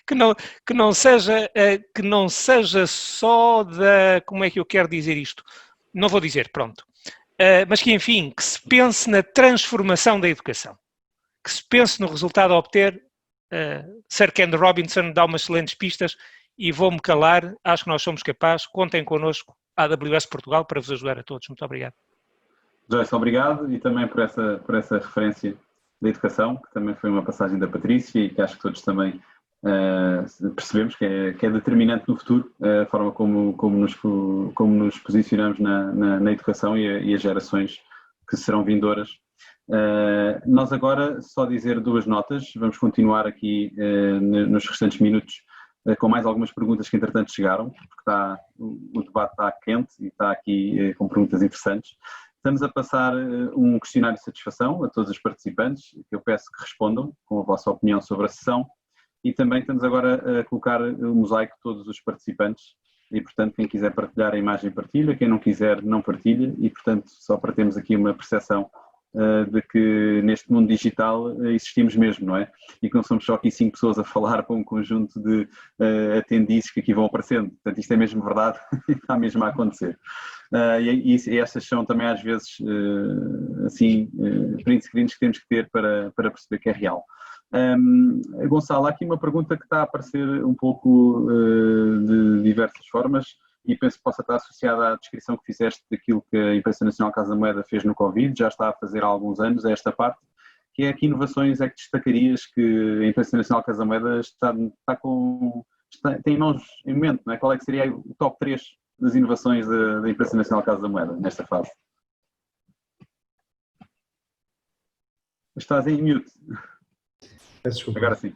que não seja só da... Como é que eu quero dizer isto? Não vou dizer, pronto. Mas que, enfim, que se pense na transformação da educação, que se pense no resultado a obter. Sir Ken Robinson dá umas excelentes pistas e vou-me calar, acho que nós somos capazes, contem connosco, a AWS Portugal, para vos ajudar a todos. Muito obrigado. Joyce, obrigado e também por essa referência da educação, que também foi uma passagem da Patrícia e que acho que todos também percebemos que é determinante no futuro a forma como nos posicionamos na educação e as gerações que serão vindouras. Nós agora, só dizer duas notas, vamos continuar aqui nos restantes minutos com mais algumas perguntas que entretanto chegaram, porque o debate está quente e está aqui com perguntas interessantes. Estamos a passar um questionário de satisfação a todos os participantes, que eu peço que respondam com a vossa opinião sobre a sessão, e também estamos agora a colocar o mosaico de todos os participantes, e portanto quem quiser partilhar a imagem partilha, quem não quiser não partilha, e portanto só para termos aqui uma percepção de que neste mundo digital existimos mesmo, não é? E que não somos só aqui 5 pessoas a falar para um conjunto de atendizes que aqui vão aparecendo. Portanto, isto é mesmo verdade e está mesmo a acontecer. E estas são também às vezes, assim, print screens que temos que ter para perceber que é real. Gonçalo, há aqui uma pergunta que está a aparecer um pouco de diversas formas, e penso que possa estar associada à descrição que fizeste daquilo que a Imprensa Nacional Casa da Moeda fez no Covid, já está a fazer há alguns anos esta parte, que é que inovações é que destacarias que a Imprensa Nacional Casa da Moeda tem em mãos em mente, não é? Qual é que seria o top 3 das inovações da Imprensa Nacional Casa da Moeda nesta fase? Estás em mute. Peço desculpa. Agora sim.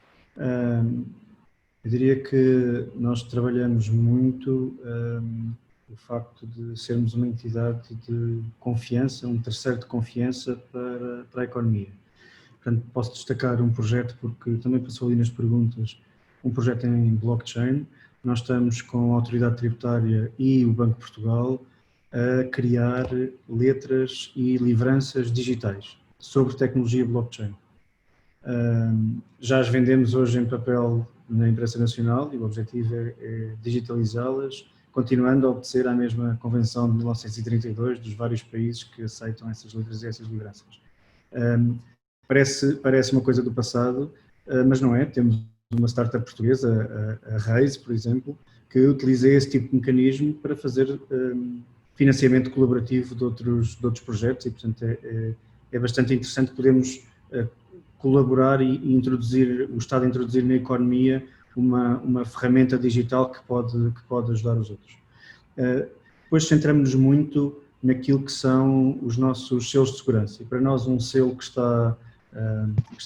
Eu diria que nós trabalhamos muito o facto de sermos uma entidade de confiança, um terceiro de confiança para a economia. Portanto, posso destacar um projeto, porque também passou ali nas perguntas, um projeto em blockchain. Nós estamos com a Autoridade Tributária e o Banco de Portugal a criar letras e livranças digitais sobre tecnologia blockchain. Já as vendemos hoje em papel na imprensa nacional e o objetivo é digitalizá-las, continuando a obedecer à mesma Convenção de 1932 dos vários países que aceitam essas letras e essas livranças. Parece uma coisa do passado, mas não é. Temos uma startup portuguesa, a Raise, por exemplo, que utiliza esse tipo de mecanismo para fazer financiamento colaborativo de outros projetos e, portanto, é bastante interessante podermos colaborar e introduzir, o Estado a introduzir na economia uma ferramenta digital que pode ajudar os outros. Depois centramos-nos muito naquilo que são os nossos selos de segurança. E para nós um selo que está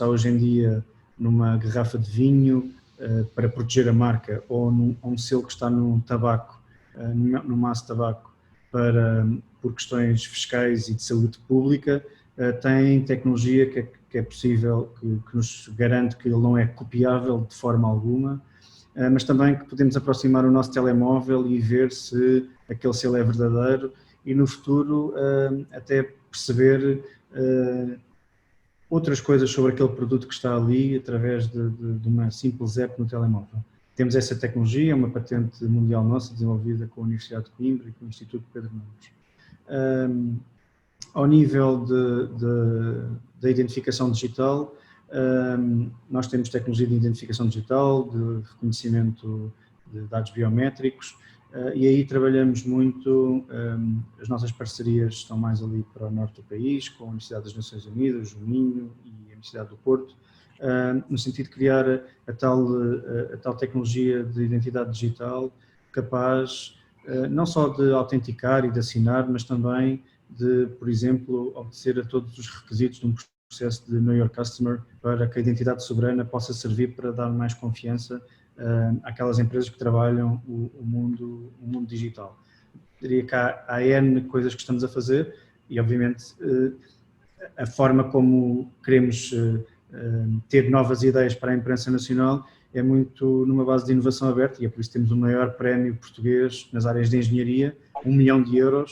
hoje em dia numa garrafa de vinho para proteger a marca, ou um selo que está num tabaco, num maço de tabaco por questões fiscais e de saúde pública, tem tecnologia que é possível, que nos garante que ele não é copiável de forma alguma, mas também que podemos aproximar o nosso telemóvel e ver se aquele selo é verdadeiro e no futuro até perceber outras coisas sobre aquele produto que está ali através de uma simples app no telemóvel. Temos essa tecnologia, uma patente mundial nossa desenvolvida com a Universidade de Coimbra e com o Instituto Pedro Nunes. Ao nível da identificação digital, nós temos tecnologia de identificação digital, de reconhecimento de dados biométricos, e aí trabalhamos muito, as nossas parcerias estão mais ali para o norte do país, com a Universidade das Nações Unidas, o Minho e a Universidade do Porto, no sentido de criar a tal tecnologia de identidade digital capaz não só de autenticar e de assinar, mas também de, por exemplo, obedecer a todos os requisitos de um processo de Know Your Customer para que a identidade soberana possa servir para dar mais confiança àquelas empresas que trabalham o mundo digital. Diria que há N coisas que estamos a fazer e, obviamente, a forma como queremos ter novas ideias para a imprensa nacional é muito numa base de inovação aberta e é por isso que temos o maior prémio português nas áreas de engenharia, 1 milhão de euros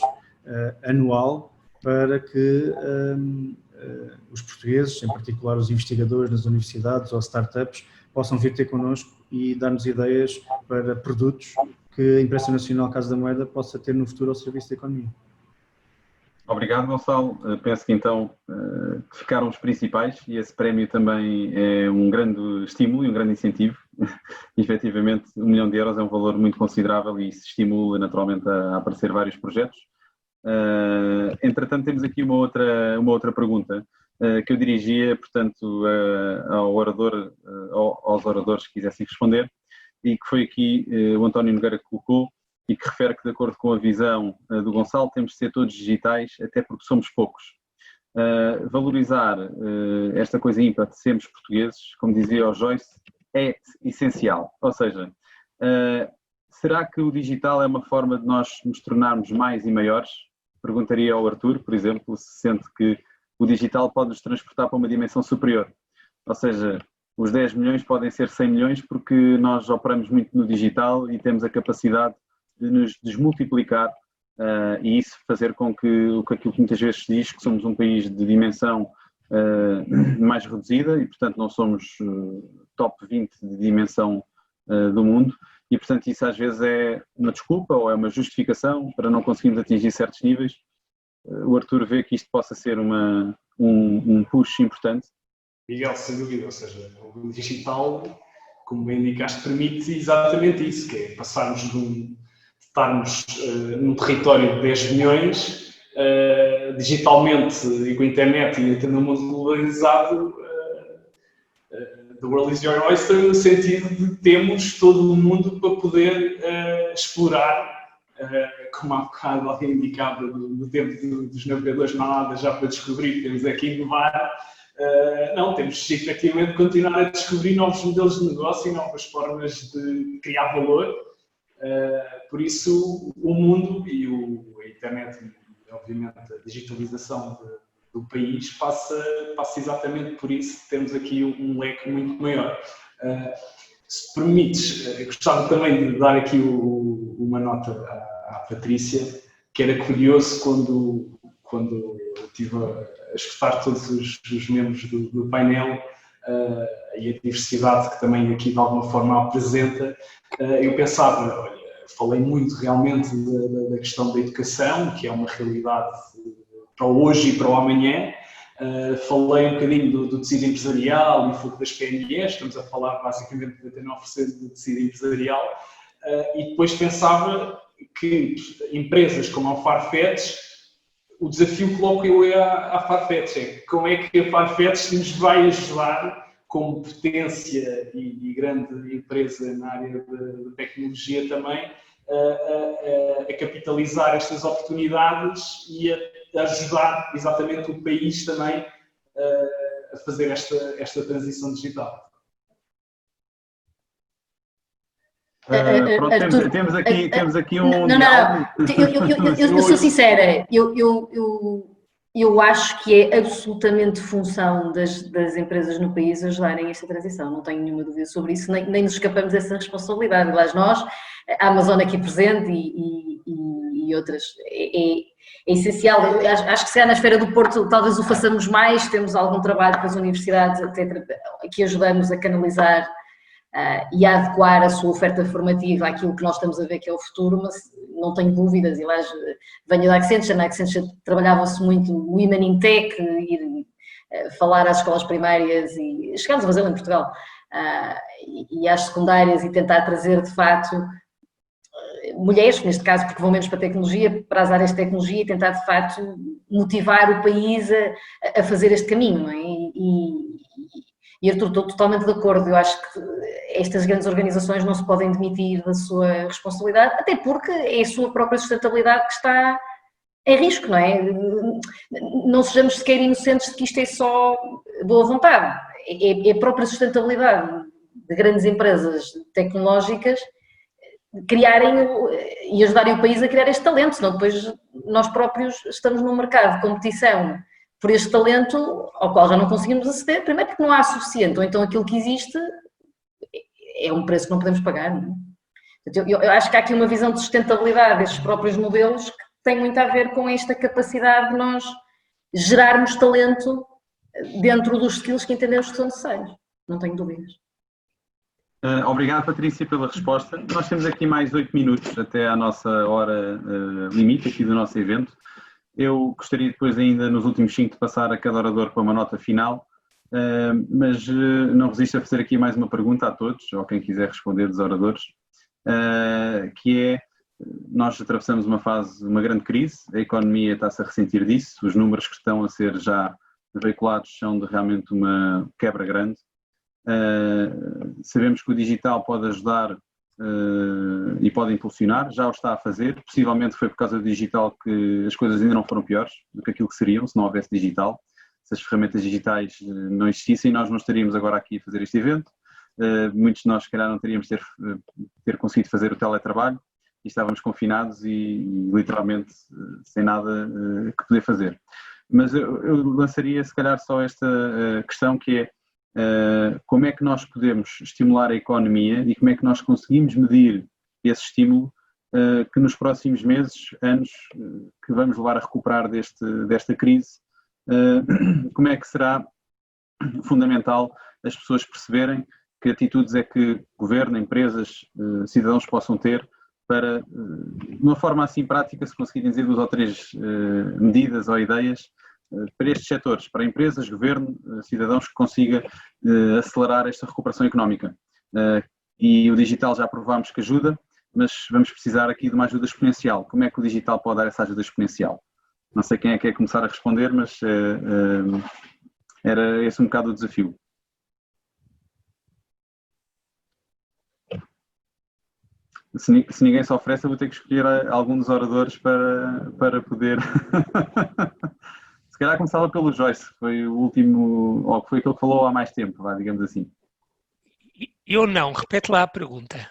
anual, para que os portugueses, em particular os investigadores nas universidades ou startups, possam vir ter connosco e dar-nos ideias para produtos que a Imprensa Nacional Casa da Moeda possa ter no futuro ao serviço da economia. Obrigado, Gonçalo. Penso que então ficaram os principais e esse prémio também é um grande estímulo e um grande incentivo. Efetivamente, 1 milhão de euros é um valor muito considerável e isso estimula naturalmente a aparecer vários projetos. Entretanto, temos aqui uma outra pergunta que eu dirigia, portanto, ao orador, aos oradores que quisessem responder, e que foi aqui o António Nogueira que colocou, e que refere que, de acordo com a visão do Gonçalo, temos de ser todos digitais, até porque somos poucos. Valorizar esta coisa ímpar de sermos portugueses, como dizia o Joyce, é essencial. Ou seja, será que o digital é uma forma de nós nos tornarmos mais e maiores? Perguntaria ao Arthur, por exemplo, se sente que o digital pode nos transportar para uma dimensão superior. Ou seja, os 10 milhões podem ser 100 milhões porque nós operamos muito no digital e temos a capacidade de nos desmultiplicar e isso fazer com que aquilo que muitas vezes se diz, que somos um país de dimensão mais reduzida e, portanto, não somos top 20 de dimensão do mundo e, portanto, isso às vezes é uma desculpa ou é uma justificação para não conseguirmos atingir certos níveis. O Arthur vê que isto possa ser um push importante. Miguel, sem dúvida, ou seja, o digital, como bem indicaste, permite exatamente isso, que é passarmos de estarmos num território de 10 milhões, digitalmente e com a internet e tendo um mundo globalizado, the world is your oyster, no sentido de termos todo o mundo para poder explorar, como há bocado alguém indicava do tempo dos navegadores, não há nada já para descobrir, temos aqui inovar. Não, temos efetivamente continuar a descobrir novos modelos de negócio e novas formas de criar valor. Por isso, o mundo e a internet e, obviamente, a digitalização do país passa exatamente por isso. Temos aqui um leque muito maior. Se permites, gostava também de dar aqui uma nota à Patrícia, que era curioso quando estive a escutar todos os membros do painel e a diversidade que também aqui de alguma forma apresenta, eu pensava, olha, falei muito realmente da questão da educação, que é uma realidade para o hoje e para o amanhã, falei um bocadinho do tecido empresarial e das PMEs, estamos a falar basicamente de 99% do tecido empresarial, e depois pensava que empresas como a Farfetch, o desafio que coloco eu à Farfetch é como é que a Farfetch nos vai ajudar como potência e grande empresa na área de tecnologia também a capitalizar estas oportunidades e a ajudar exatamente o país também a fazer esta transição digital. Pronto, temos aqui um não, eu sou sincera, eu acho que é absolutamente função das empresas no país ajudarem esta transição, não tenho nenhuma dúvida sobre isso, nem nos escapamos dessa responsabilidade. Aliás, nós, a Amazon aqui presente e outras, é essencial. Acho que se há na esfera do Porto, talvez o façamos mais, temos algum trabalho com as universidades, etc., que ajudamos a canalizar e a adequar a sua oferta formativa àquilo que nós estamos a ver que é o futuro, mas não tenho dúvidas, e lá venho da Accenture, na Accenture trabalhava-se muito o Women in Tech, ir falar às escolas primárias e chegámos a fazê-lo em Portugal, e às secundárias e tentar trazer de facto mulheres, neste caso porque vão menos para a tecnologia, para as áreas de tecnologia e tentar de facto motivar o país a fazer este caminho, não é? E Arthur, estou totalmente de acordo, eu acho que estas grandes organizações não se podem demitir da sua responsabilidade, até porque é a sua própria sustentabilidade que está em risco, não é? Não sejamos sequer inocentes de que isto é só boa vontade, é a própria sustentabilidade de grandes empresas tecnológicas criarem e ajudarem o país a criar este talento, senão depois nós próprios estamos num mercado de competição por este talento ao qual já não conseguimos aceder, primeiro porque não há suficiente, ou então aquilo que existe é um preço que não podemos pagar. Não é? Eu acho que há aqui uma visão de sustentabilidade destes próprios modelos que tem muito a ver com esta capacidade de nós gerarmos talento dentro dos skills que entendemos que são necessários, não tenho dúvidas. Obrigado, Patrícia, pela resposta. Nós temos aqui mais 8 minutos até à nossa hora limite aqui do nosso evento. Eu gostaria depois ainda, nos últimos 5, de passar a cada orador para uma nota final, mas não resisto a fazer aqui mais uma pergunta a todos, ou quem quiser responder dos oradores, que é, nós atravessamos uma grande crise, a economia está-se a ressentir disso, os números que estão a ser já veiculados são de realmente uma quebra grande. Sabemos que o digital pode ajudar e pode impulsionar, já o está a fazer. Possivelmente foi por causa do digital que as coisas ainda não foram piores do que aquilo que seriam se não houvesse digital. Se as ferramentas digitais não existissem, nós não estaríamos agora aqui a fazer este evento. Muitos de nós, se calhar, não teríamos ter conseguido fazer o teletrabalho e estávamos confinados e literalmente sem nada que poder fazer. Mas eu lançaria, se calhar, só esta questão que é como é que nós podemos estimular a economia e como é que nós conseguimos medir esse estímulo que nos próximos meses, anos, que vamos levar a recuperar desta crise, como é que será fundamental as pessoas perceberem que atitudes é que governo, empresas, cidadãos possam ter para, de uma forma assim prática, se conseguirem dizer 2 ou 3 medidas ou ideias para estes setores, para empresas, governo, cidadãos, que consiga acelerar esta recuperação económica. E o digital já provámos que ajuda, mas vamos precisar aqui de uma ajuda exponencial. Como é que o digital pode dar essa ajuda exponencial? Não sei quem é que quer começar a responder, mas era esse um bocado o desafio. Se ninguém se oferece, eu vou ter que escolher algum dos oradores para poder... Se calhar começava pelo Joyce, que foi o último, ou que foi aquele que falou há mais tempo, digamos assim. Eu não, repete lá a pergunta.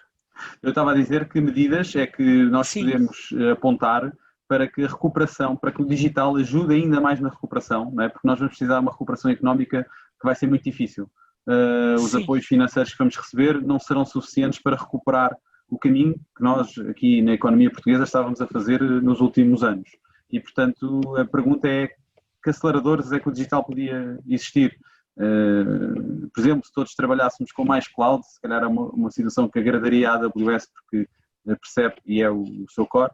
Eu estava a dizer que medidas é que nós podemos apontar para que a recuperação, para que o digital ajude ainda mais na recuperação, não é? Porque nós vamos precisar de uma recuperação económica que vai ser muito difícil. Os apoios financeiros que vamos receber não serão suficientes para recuperar o caminho que nós aqui na economia portuguesa estávamos a fazer nos últimos anos. E, portanto, a pergunta é que aceleradores é que o digital podia existir? Por exemplo, se todos trabalhássemos com mais cloud, se calhar é uma situação que agradaria à AWS porque percebe e é o seu core,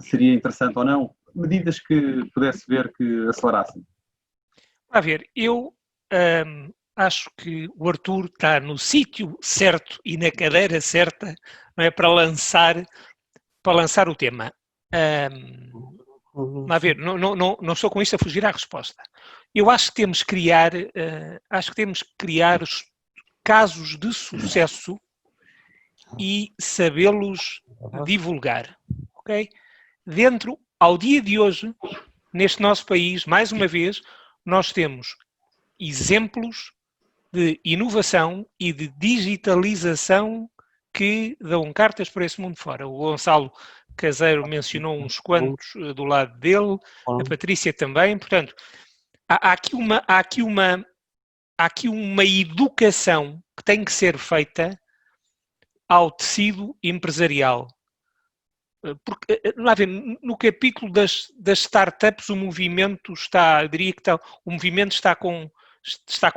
seria interessante ou não? Medidas que pudesse ver que acelerassem. A ver, eu acho que o Arthur está no sítio certo e na cadeira certa, não é, para lançar o tema. A ver, não estou com isto a fugir à resposta. Eu acho que temos que criar casos de sucesso e sabê-los divulgar, ok? Ao dia de hoje, neste nosso país, mais uma vez, nós temos exemplos de inovação e de digitalização que dão cartas para esse mundo fora. O Gonçalo Caseiro mencionou uns quantos do lado dele, a Patrícia também. Portanto, há aqui uma educação que tem que ser feita ao tecido empresarial. Porque, no capítulo das startups, o movimento está, eu diria que o movimento está com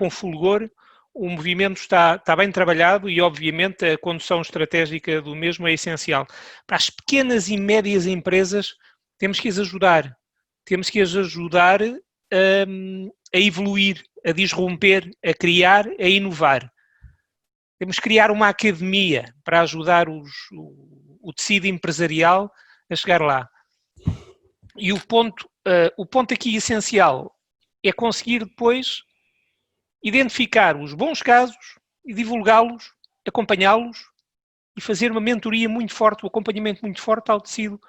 fulgor, o movimento está bem trabalhado e, obviamente, a condução estratégica do mesmo é essencial. Para as pequenas e médias empresas, temos que as ajudar. Temos que as ajudar a evoluir, a disromper, a criar, a inovar. Temos que criar uma academia para ajudar o tecido empresarial a chegar lá. E o ponto aqui essencial é conseguir depois identificar os bons casos e divulgá-los, acompanhá-los e fazer uma mentoria muito forte, um acompanhamento muito forte ao tecido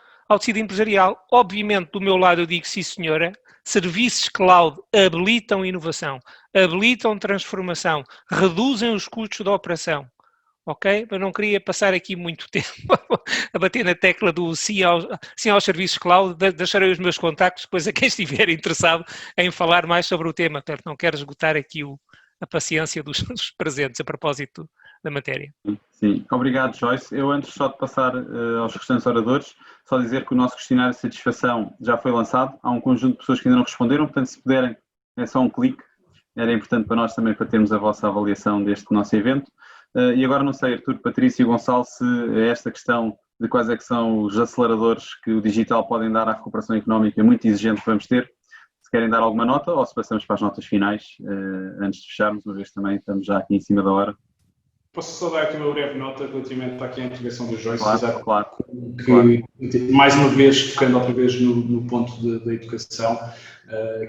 empresarial. Obviamente, do meu lado eu digo sim senhora, serviços cloud habilitam inovação, habilitam transformação, reduzem os custos da operação. Ok? Eu não queria passar aqui muito tempo a bater na tecla do sim aos serviços cloud, deixarei os meus contactos depois a quem estiver interessado em falar mais sobre o tema. Portanto, não quero esgotar aqui a paciência dos presentes a propósito da matéria. Sim, obrigado Joyce. Eu antes só de passar aos restantes oradores, só dizer que o nosso questionário de satisfação já foi lançado, há um conjunto de pessoas que ainda não responderam, portanto se puderem é só um clique, era importante para nós também para termos a vossa avaliação deste nosso evento. E agora não sei, Artur, Patrícia e Gonçalo, se esta questão de quais é que são os aceleradores que o digital podem dar à recuperação económica muito exigente que vamos ter, se querem dar alguma nota ou se passamos para as notas finais antes de fecharmos, uma vez também estamos já aqui em cima da hora. Posso só dar aqui uma breve nota relativamente aqui à intervenção do Joyce? Claro. Mais uma vez, tocando outra vez no ponto da educação,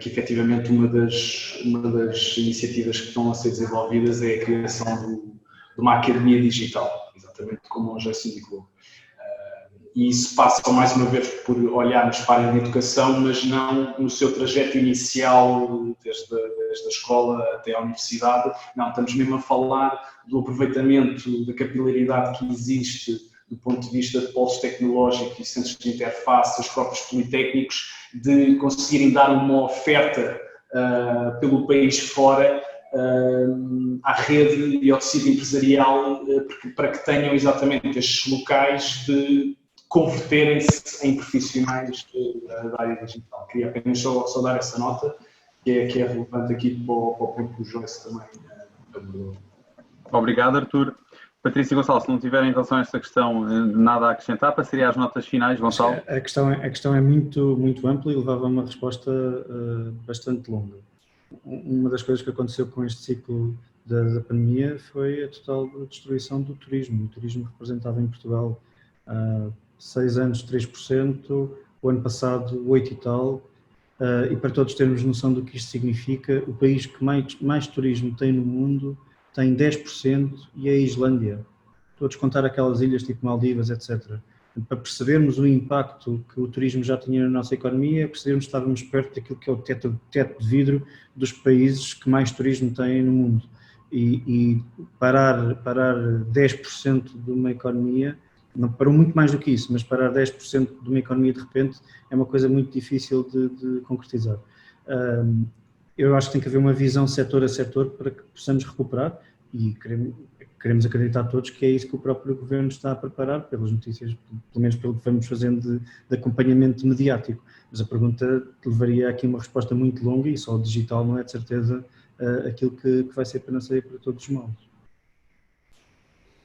que efetivamente uma das iniciativas que estão a ser desenvolvidas é a criação de uma academia digital, exatamente como o Joyce indicou. E isso passa mais uma vez por olharmos para a educação, mas não no seu trajeto inicial, desde a escola até à universidade. Não, estamos mesmo a falar do aproveitamento da capilaridade que existe do ponto de vista de polos tecnológicos e centros de interface, os próprios politécnicos, de conseguirem dar uma oferta pelo país fora à rede e ao tecido empresarial para que tenham exatamente estes locais de converterem-se em profissionais da área digital. Queria apenas só dar essa nota, que é relevante aqui para o ponto que o Joyce também abordou. Obrigado, Artur. Patrícia e Gonçalo, se não tiverem em relação a esta questão nada a acrescentar, passaria às notas finais. Gonçalo? A questão é muito ampla e levava a uma resposta bastante longa. Uma das coisas que aconteceu com este ciclo da pandemia foi a total destruição do turismo. O turismo representava em Portugal 6 anos 3%, o ano passado 8 e tal, e para todos termos noção do que isto significa, o país que mais turismo tem no mundo tem 10% e é a Islândia. Estou a descontar aquelas ilhas tipo Maldivas, etc. Para percebermos o impacto que o turismo já tinha na nossa economia, percebermos que estávamos perto daquilo que é o teto de vidro dos países que mais turismo têm no mundo. E parar 10% de uma economia, não parou muito mais do que isso, mas parar 10% de uma economia de repente é uma coisa muito difícil de concretizar. Eu acho que tem que haver uma visão setor a setor para que possamos recuperar e queremos acreditar todos que é isso que o próprio Governo está a preparar, pelas notícias, pelo menos pelo que vamos fazendo de acompanhamento mediático. Mas a pergunta levaria aqui uma resposta muito longa e só o digital não é de certeza aquilo que vai ser panacea para todos os males.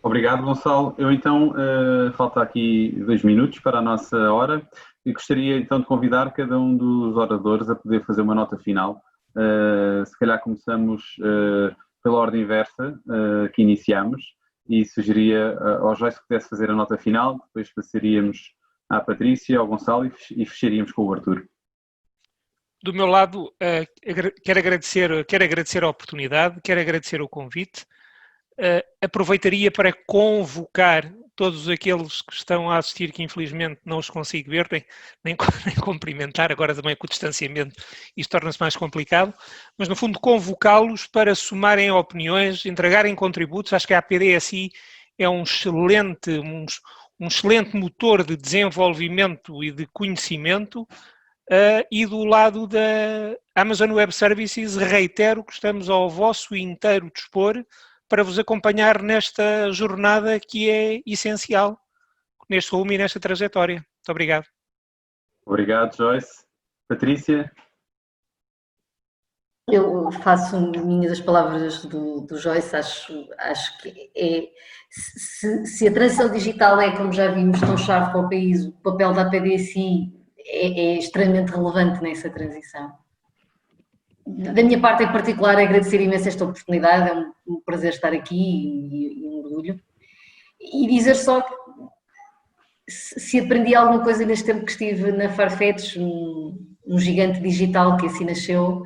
Obrigado, Gonçalo. Eu então, falta aqui 2 minutos para a nossa hora e gostaria então de convidar cada um dos oradores a poder fazer uma nota final. Se calhar começamos pela ordem inversa que iniciamos e sugeria ao Joyce que pudesse fazer a nota final, depois passaríamos à Patrícia, ao Gonçalo e fecharíamos com o Artur. Do meu lado, quero agradecer a oportunidade, quero agradecer o convite. Aproveitaria para convocar todos aqueles que estão a assistir, que infelizmente não os consigo ver, nem cumprimentar, agora também com o distanciamento isto torna-se mais complicado, mas no fundo convocá-los para somarem opiniões, entregarem contributos. Acho que a APDSI é um excelente motor de desenvolvimento e de conhecimento, e do lado da Amazon Web Services reitero que estamos ao vosso inteiro dispor para vos acompanhar nesta jornada que é essencial, neste rumo e nesta trajetória. Muito obrigado. Obrigado, Joyce. Patrícia? Eu faço minhas as palavras do Joyce, acho que se a transição digital é, como já vimos, tão chave para o país, o papel da APDSI é extremamente relevante nessa transição. Da minha parte em particular, agradecer imenso esta oportunidade, é um prazer estar aqui e um orgulho. E dizer só que se aprendi alguma coisa neste tempo que estive na Farfetch, um gigante digital que assim nasceu,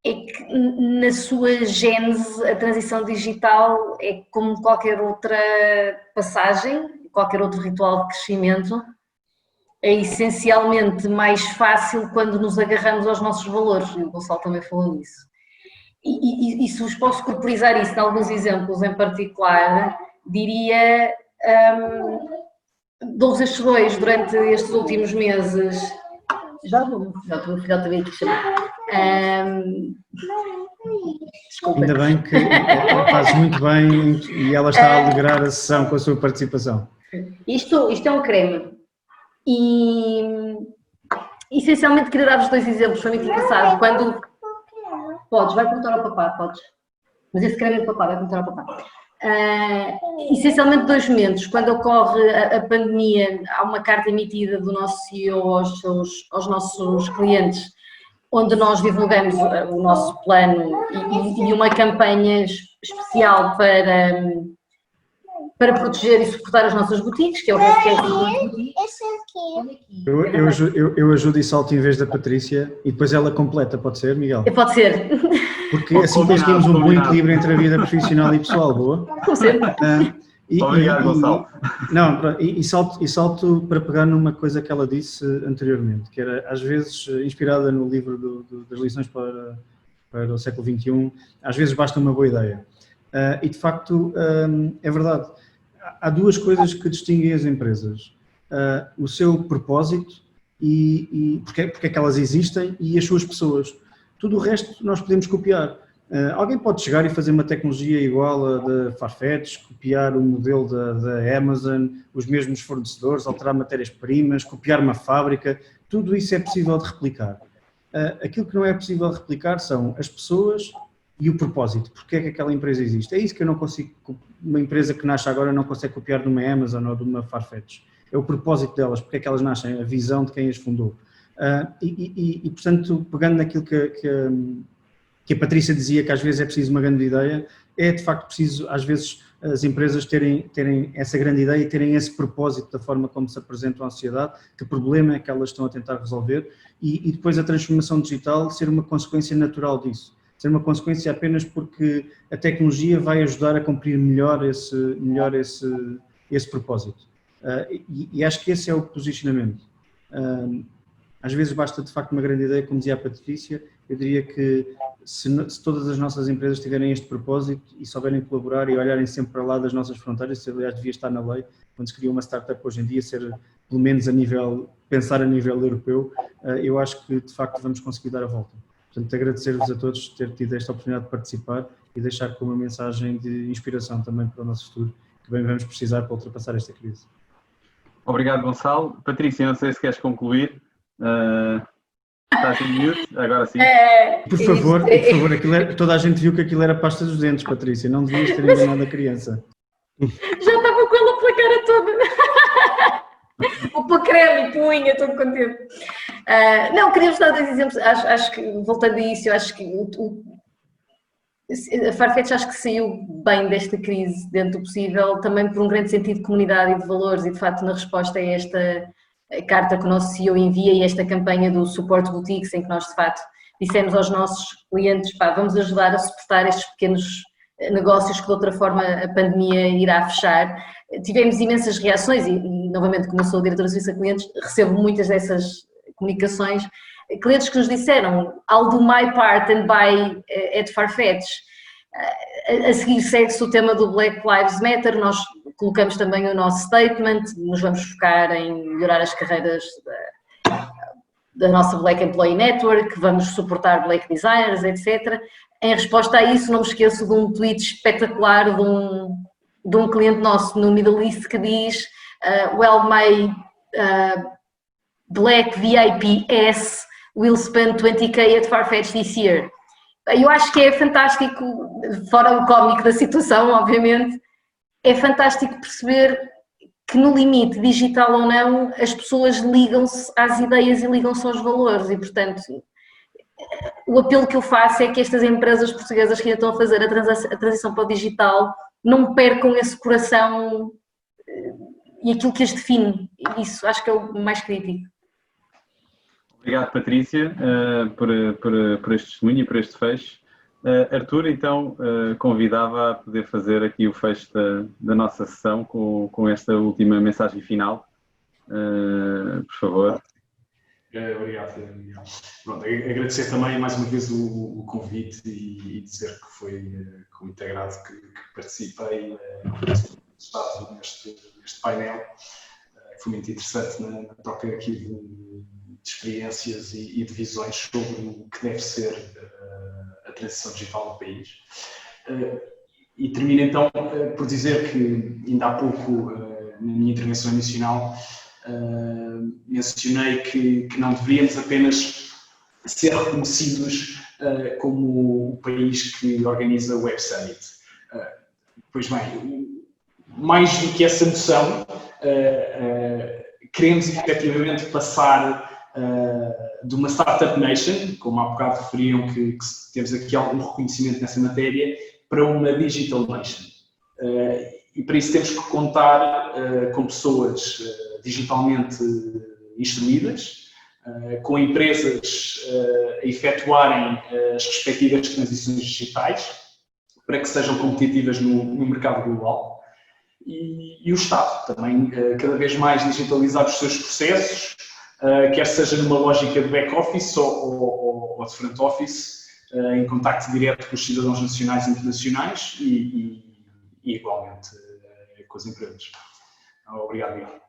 é que na sua gênese a transição digital é como qualquer outra passagem, qualquer outro ritual de crescimento, é essencialmente mais fácil quando nos agarramos aos nossos valores, e o Gonçalo também falou nisso. E se vos posso corporizar isso em alguns exemplos em particular, diria, dou-vos estes dois durante estes últimos meses. Já estou a filhota veio aqui chamar. Desculpa. Ainda bem que fazes muito bem e ela está a alegrar a sessão com a sua participação. Isto é um creme. E essencialmente queria dar-vos 2 exemplos, foi muito engraçado. Quando podes, vai perguntar ao papá, podes. Mas esse creme é do papá, vai perguntar ao papá. Essencialmente 2 momentos. Quando ocorre a pandemia, há uma carta emitida do nosso CEO aos nossos clientes, onde nós divulgamos o nosso plano e uma campanha especial para proteger e suportar as nossas boutiques, que é o Rescue Boutiques. Eu ajudo e salto em vez da Patrícia e depois ela completa, pode ser, Miguel? Pode ser. Porque assim conseguimos um bom equilíbrio entre a vida profissional e pessoal, boa? Como sempre. Obrigado, Gonçalo. E salto para pegar numa coisa que ela disse anteriormente, que era, às vezes, inspirada no livro das lições para o século XXI, às vezes basta uma boa ideia. E, de facto, é verdade. Há duas coisas que distinguem as empresas. O seu propósito e porque é que elas existem e as suas pessoas. Tudo o resto nós podemos copiar. Alguém pode chegar e fazer uma tecnologia igual a da Farfetch, copiar o modelo da Amazon, os mesmos fornecedores, alterar matérias-primas, copiar uma fábrica, tudo isso é possível de replicar. Aquilo que não é possível de replicar são as pessoas e o propósito, porque é que aquela empresa existe. É isso que eu não consigo, uma empresa que nasce agora não consegue copiar de uma Amazon ou de uma Farfetch. É o propósito delas, porque é que elas nascem, a visão de quem as fundou. Portanto, pegando naquilo que a Patrícia dizia, que às vezes é preciso uma grande ideia, é de facto preciso, às vezes, as empresas terem essa grande ideia e terem esse propósito da forma como se apresentam à sociedade, que problema é que elas estão a tentar resolver, e depois a transformação digital ser uma consequência natural disso, ser uma consequência apenas porque a tecnologia vai ajudar a cumprir melhor esse propósito. E acho que esse é o posicionamento. Às vezes basta de facto uma grande ideia, como dizia a Patrícia. Eu diria que se todas as nossas empresas tiverem este propósito e souberem colaborar e olharem sempre para lá das nossas fronteiras, isso aliás devia estar na lei, quando se cria uma startup hoje em dia, ser pelo menos pensar a nível europeu, eu acho que de facto vamos conseguir dar a volta. Portanto, agradecer-vos a todos por ter tido esta oportunidade de participar e deixar com uma mensagem de inspiração também para o nosso futuro, que bem vamos precisar para ultrapassar esta crise. Obrigado, Gonçalo. Patrícia, não sei se queres concluir. Estás em mute? Agora sim. Por favor, toda a gente viu que aquilo era pasta dos dentes, Patrícia, não devias ter enganado a criança. Já estava com ela pela cara toda. Ou pela creme e pela unha, estou contente. Não, queríamos dar dois exemplos. Acho que, voltando a isso, eu acho que a Farfetch acho que saiu bem desta crise dentro do possível, também por um grande sentido de comunidade e de valores, e de facto na resposta a esta carta que o nosso CEO envia e esta campanha do Support Boutiques, em que nós de facto dissemos aos nossos clientes, vamos ajudar a suportar estes pequenos negócios que de outra forma a pandemia irá fechar. Tivemos imensas reações e novamente, como eu sou a diretora de serviço a clientes, recebo muitas dessas comunicações. Clientes que nos disseram, I'll do my part and buy at Farfetch. A seguir segue-se o tema do Black Lives Matter, nós colocamos também o nosso statement, nos vamos focar em melhorar as carreiras da nossa Black Employee Network, vamos suportar Black Designers, etc. Em resposta a isso, não me esqueço de um tweet espetacular de um cliente nosso no Middle East que diz well, my Black VIP S will spend 20k at Farfetch this year. Eu acho que é fantástico, fora o cómico da situação, obviamente, é fantástico perceber que no limite, digital ou não, as pessoas ligam-se às ideias e ligam-se aos valores e, portanto, o apelo que eu faço é que estas empresas portuguesas que ainda estão a fazer a transição para o digital não percam esse coração e aquilo que as define. Isso acho que é o mais crítico. Obrigado, Patrícia, por este testemunho e por este fecho. Artur, então, convidava a poder fazer aqui o fecho da nossa sessão com esta última mensagem final. Por favor. Obrigado, Miguel. Pronto, agradecer também mais uma vez o convite e dizer que foi com muito agrado que participei neste painel. Foi muito interessante na troca aqui de experiências e de visões sobre o que deve ser a transição digital no país. E termino então por dizer que ainda há pouco, na minha intervenção inicial, mencionei que não deveríamos apenas ser reconhecidos como o país que organiza o Web Summit. Pois bem, mais do que essa noção, queremos efetivamente passar de uma Startup Nation, como há bocado referiam que temos aqui algum reconhecimento nessa matéria, para uma Digital Nation. E para isso temos que contar com pessoas digitalmente instruídas, com empresas a efetuarem as respectivas transições digitais para que sejam competitivas no mercado global. E o Estado também cada vez mais digitalizar os seus processos, quer seja numa lógica de back-office ou de front-office, em contacto direto com os cidadãos nacionais e internacionais e igualmente com as empresas. Obrigado, Miguel.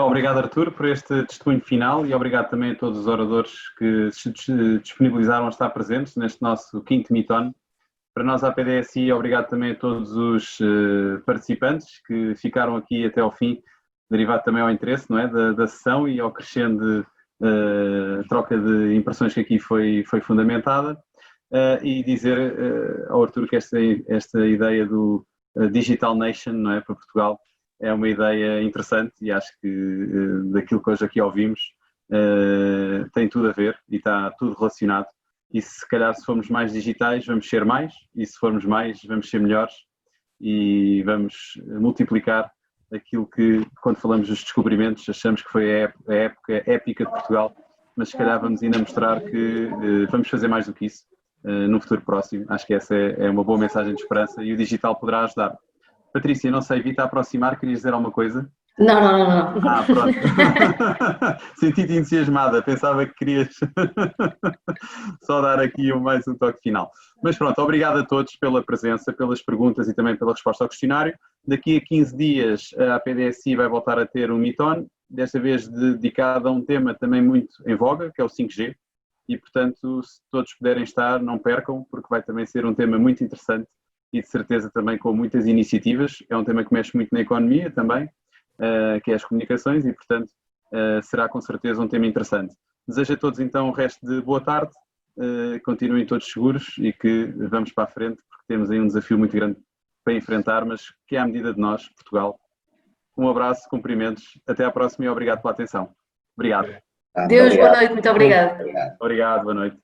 Obrigado, Artur, por este testemunho final e obrigado também a todos os oradores que se disponibilizaram a estar presentes neste nosso 5º Meeton. Para nós, a PDSI, obrigado também a todos os participantes que ficaram aqui até ao fim, derivado também ao interesse, não é, da sessão e ao crescendo troca de impressões que aqui foi fundamentada. E dizer ao Artur que esta ideia do Digital Nation, não é, para Portugal é uma ideia interessante e acho que daquilo que hoje aqui ouvimos tem tudo a ver e está tudo relacionado. E se calhar se formos mais digitais vamos ser mais e se formos mais vamos ser melhores e vamos multiplicar aquilo que quando falamos dos descobrimentos achamos que foi a época épica de Portugal, mas se calhar vamos ainda mostrar que vamos fazer mais do que isso no futuro próximo. Acho que essa é uma boa mensagem de esperança e o digital poderá ajudar. Patrícia, não sei, vi-te a aproximar, querias dizer alguma coisa? Não. Pronto. Senti-te entusiasmada, pensava que querias só dar aqui mais um toque final. Mas pronto, obrigado a todos pela presença, pelas perguntas e também pela resposta ao questionário. Daqui a 15 dias a PDSI vai voltar a ter um Meeton, desta vez dedicado a um tema também muito em voga, que é o 5G. E portanto, se todos puderem estar, não percam, porque vai também ser um tema muito interessante e de certeza também com muitas iniciativas. É um tema que mexe muito na economia também, que é as comunicações e, portanto, será com certeza um tema interessante. Desejo a todos então o resto de boa tarde, continuem todos seguros e que vamos para a frente, porque temos aí um desafio muito grande para enfrentar, mas que é à medida de nós, Portugal. Um abraço, cumprimentos, até à próxima e obrigado pela atenção. Obrigado. Deus, boa noite, muito obrigada. Obrigado, boa noite.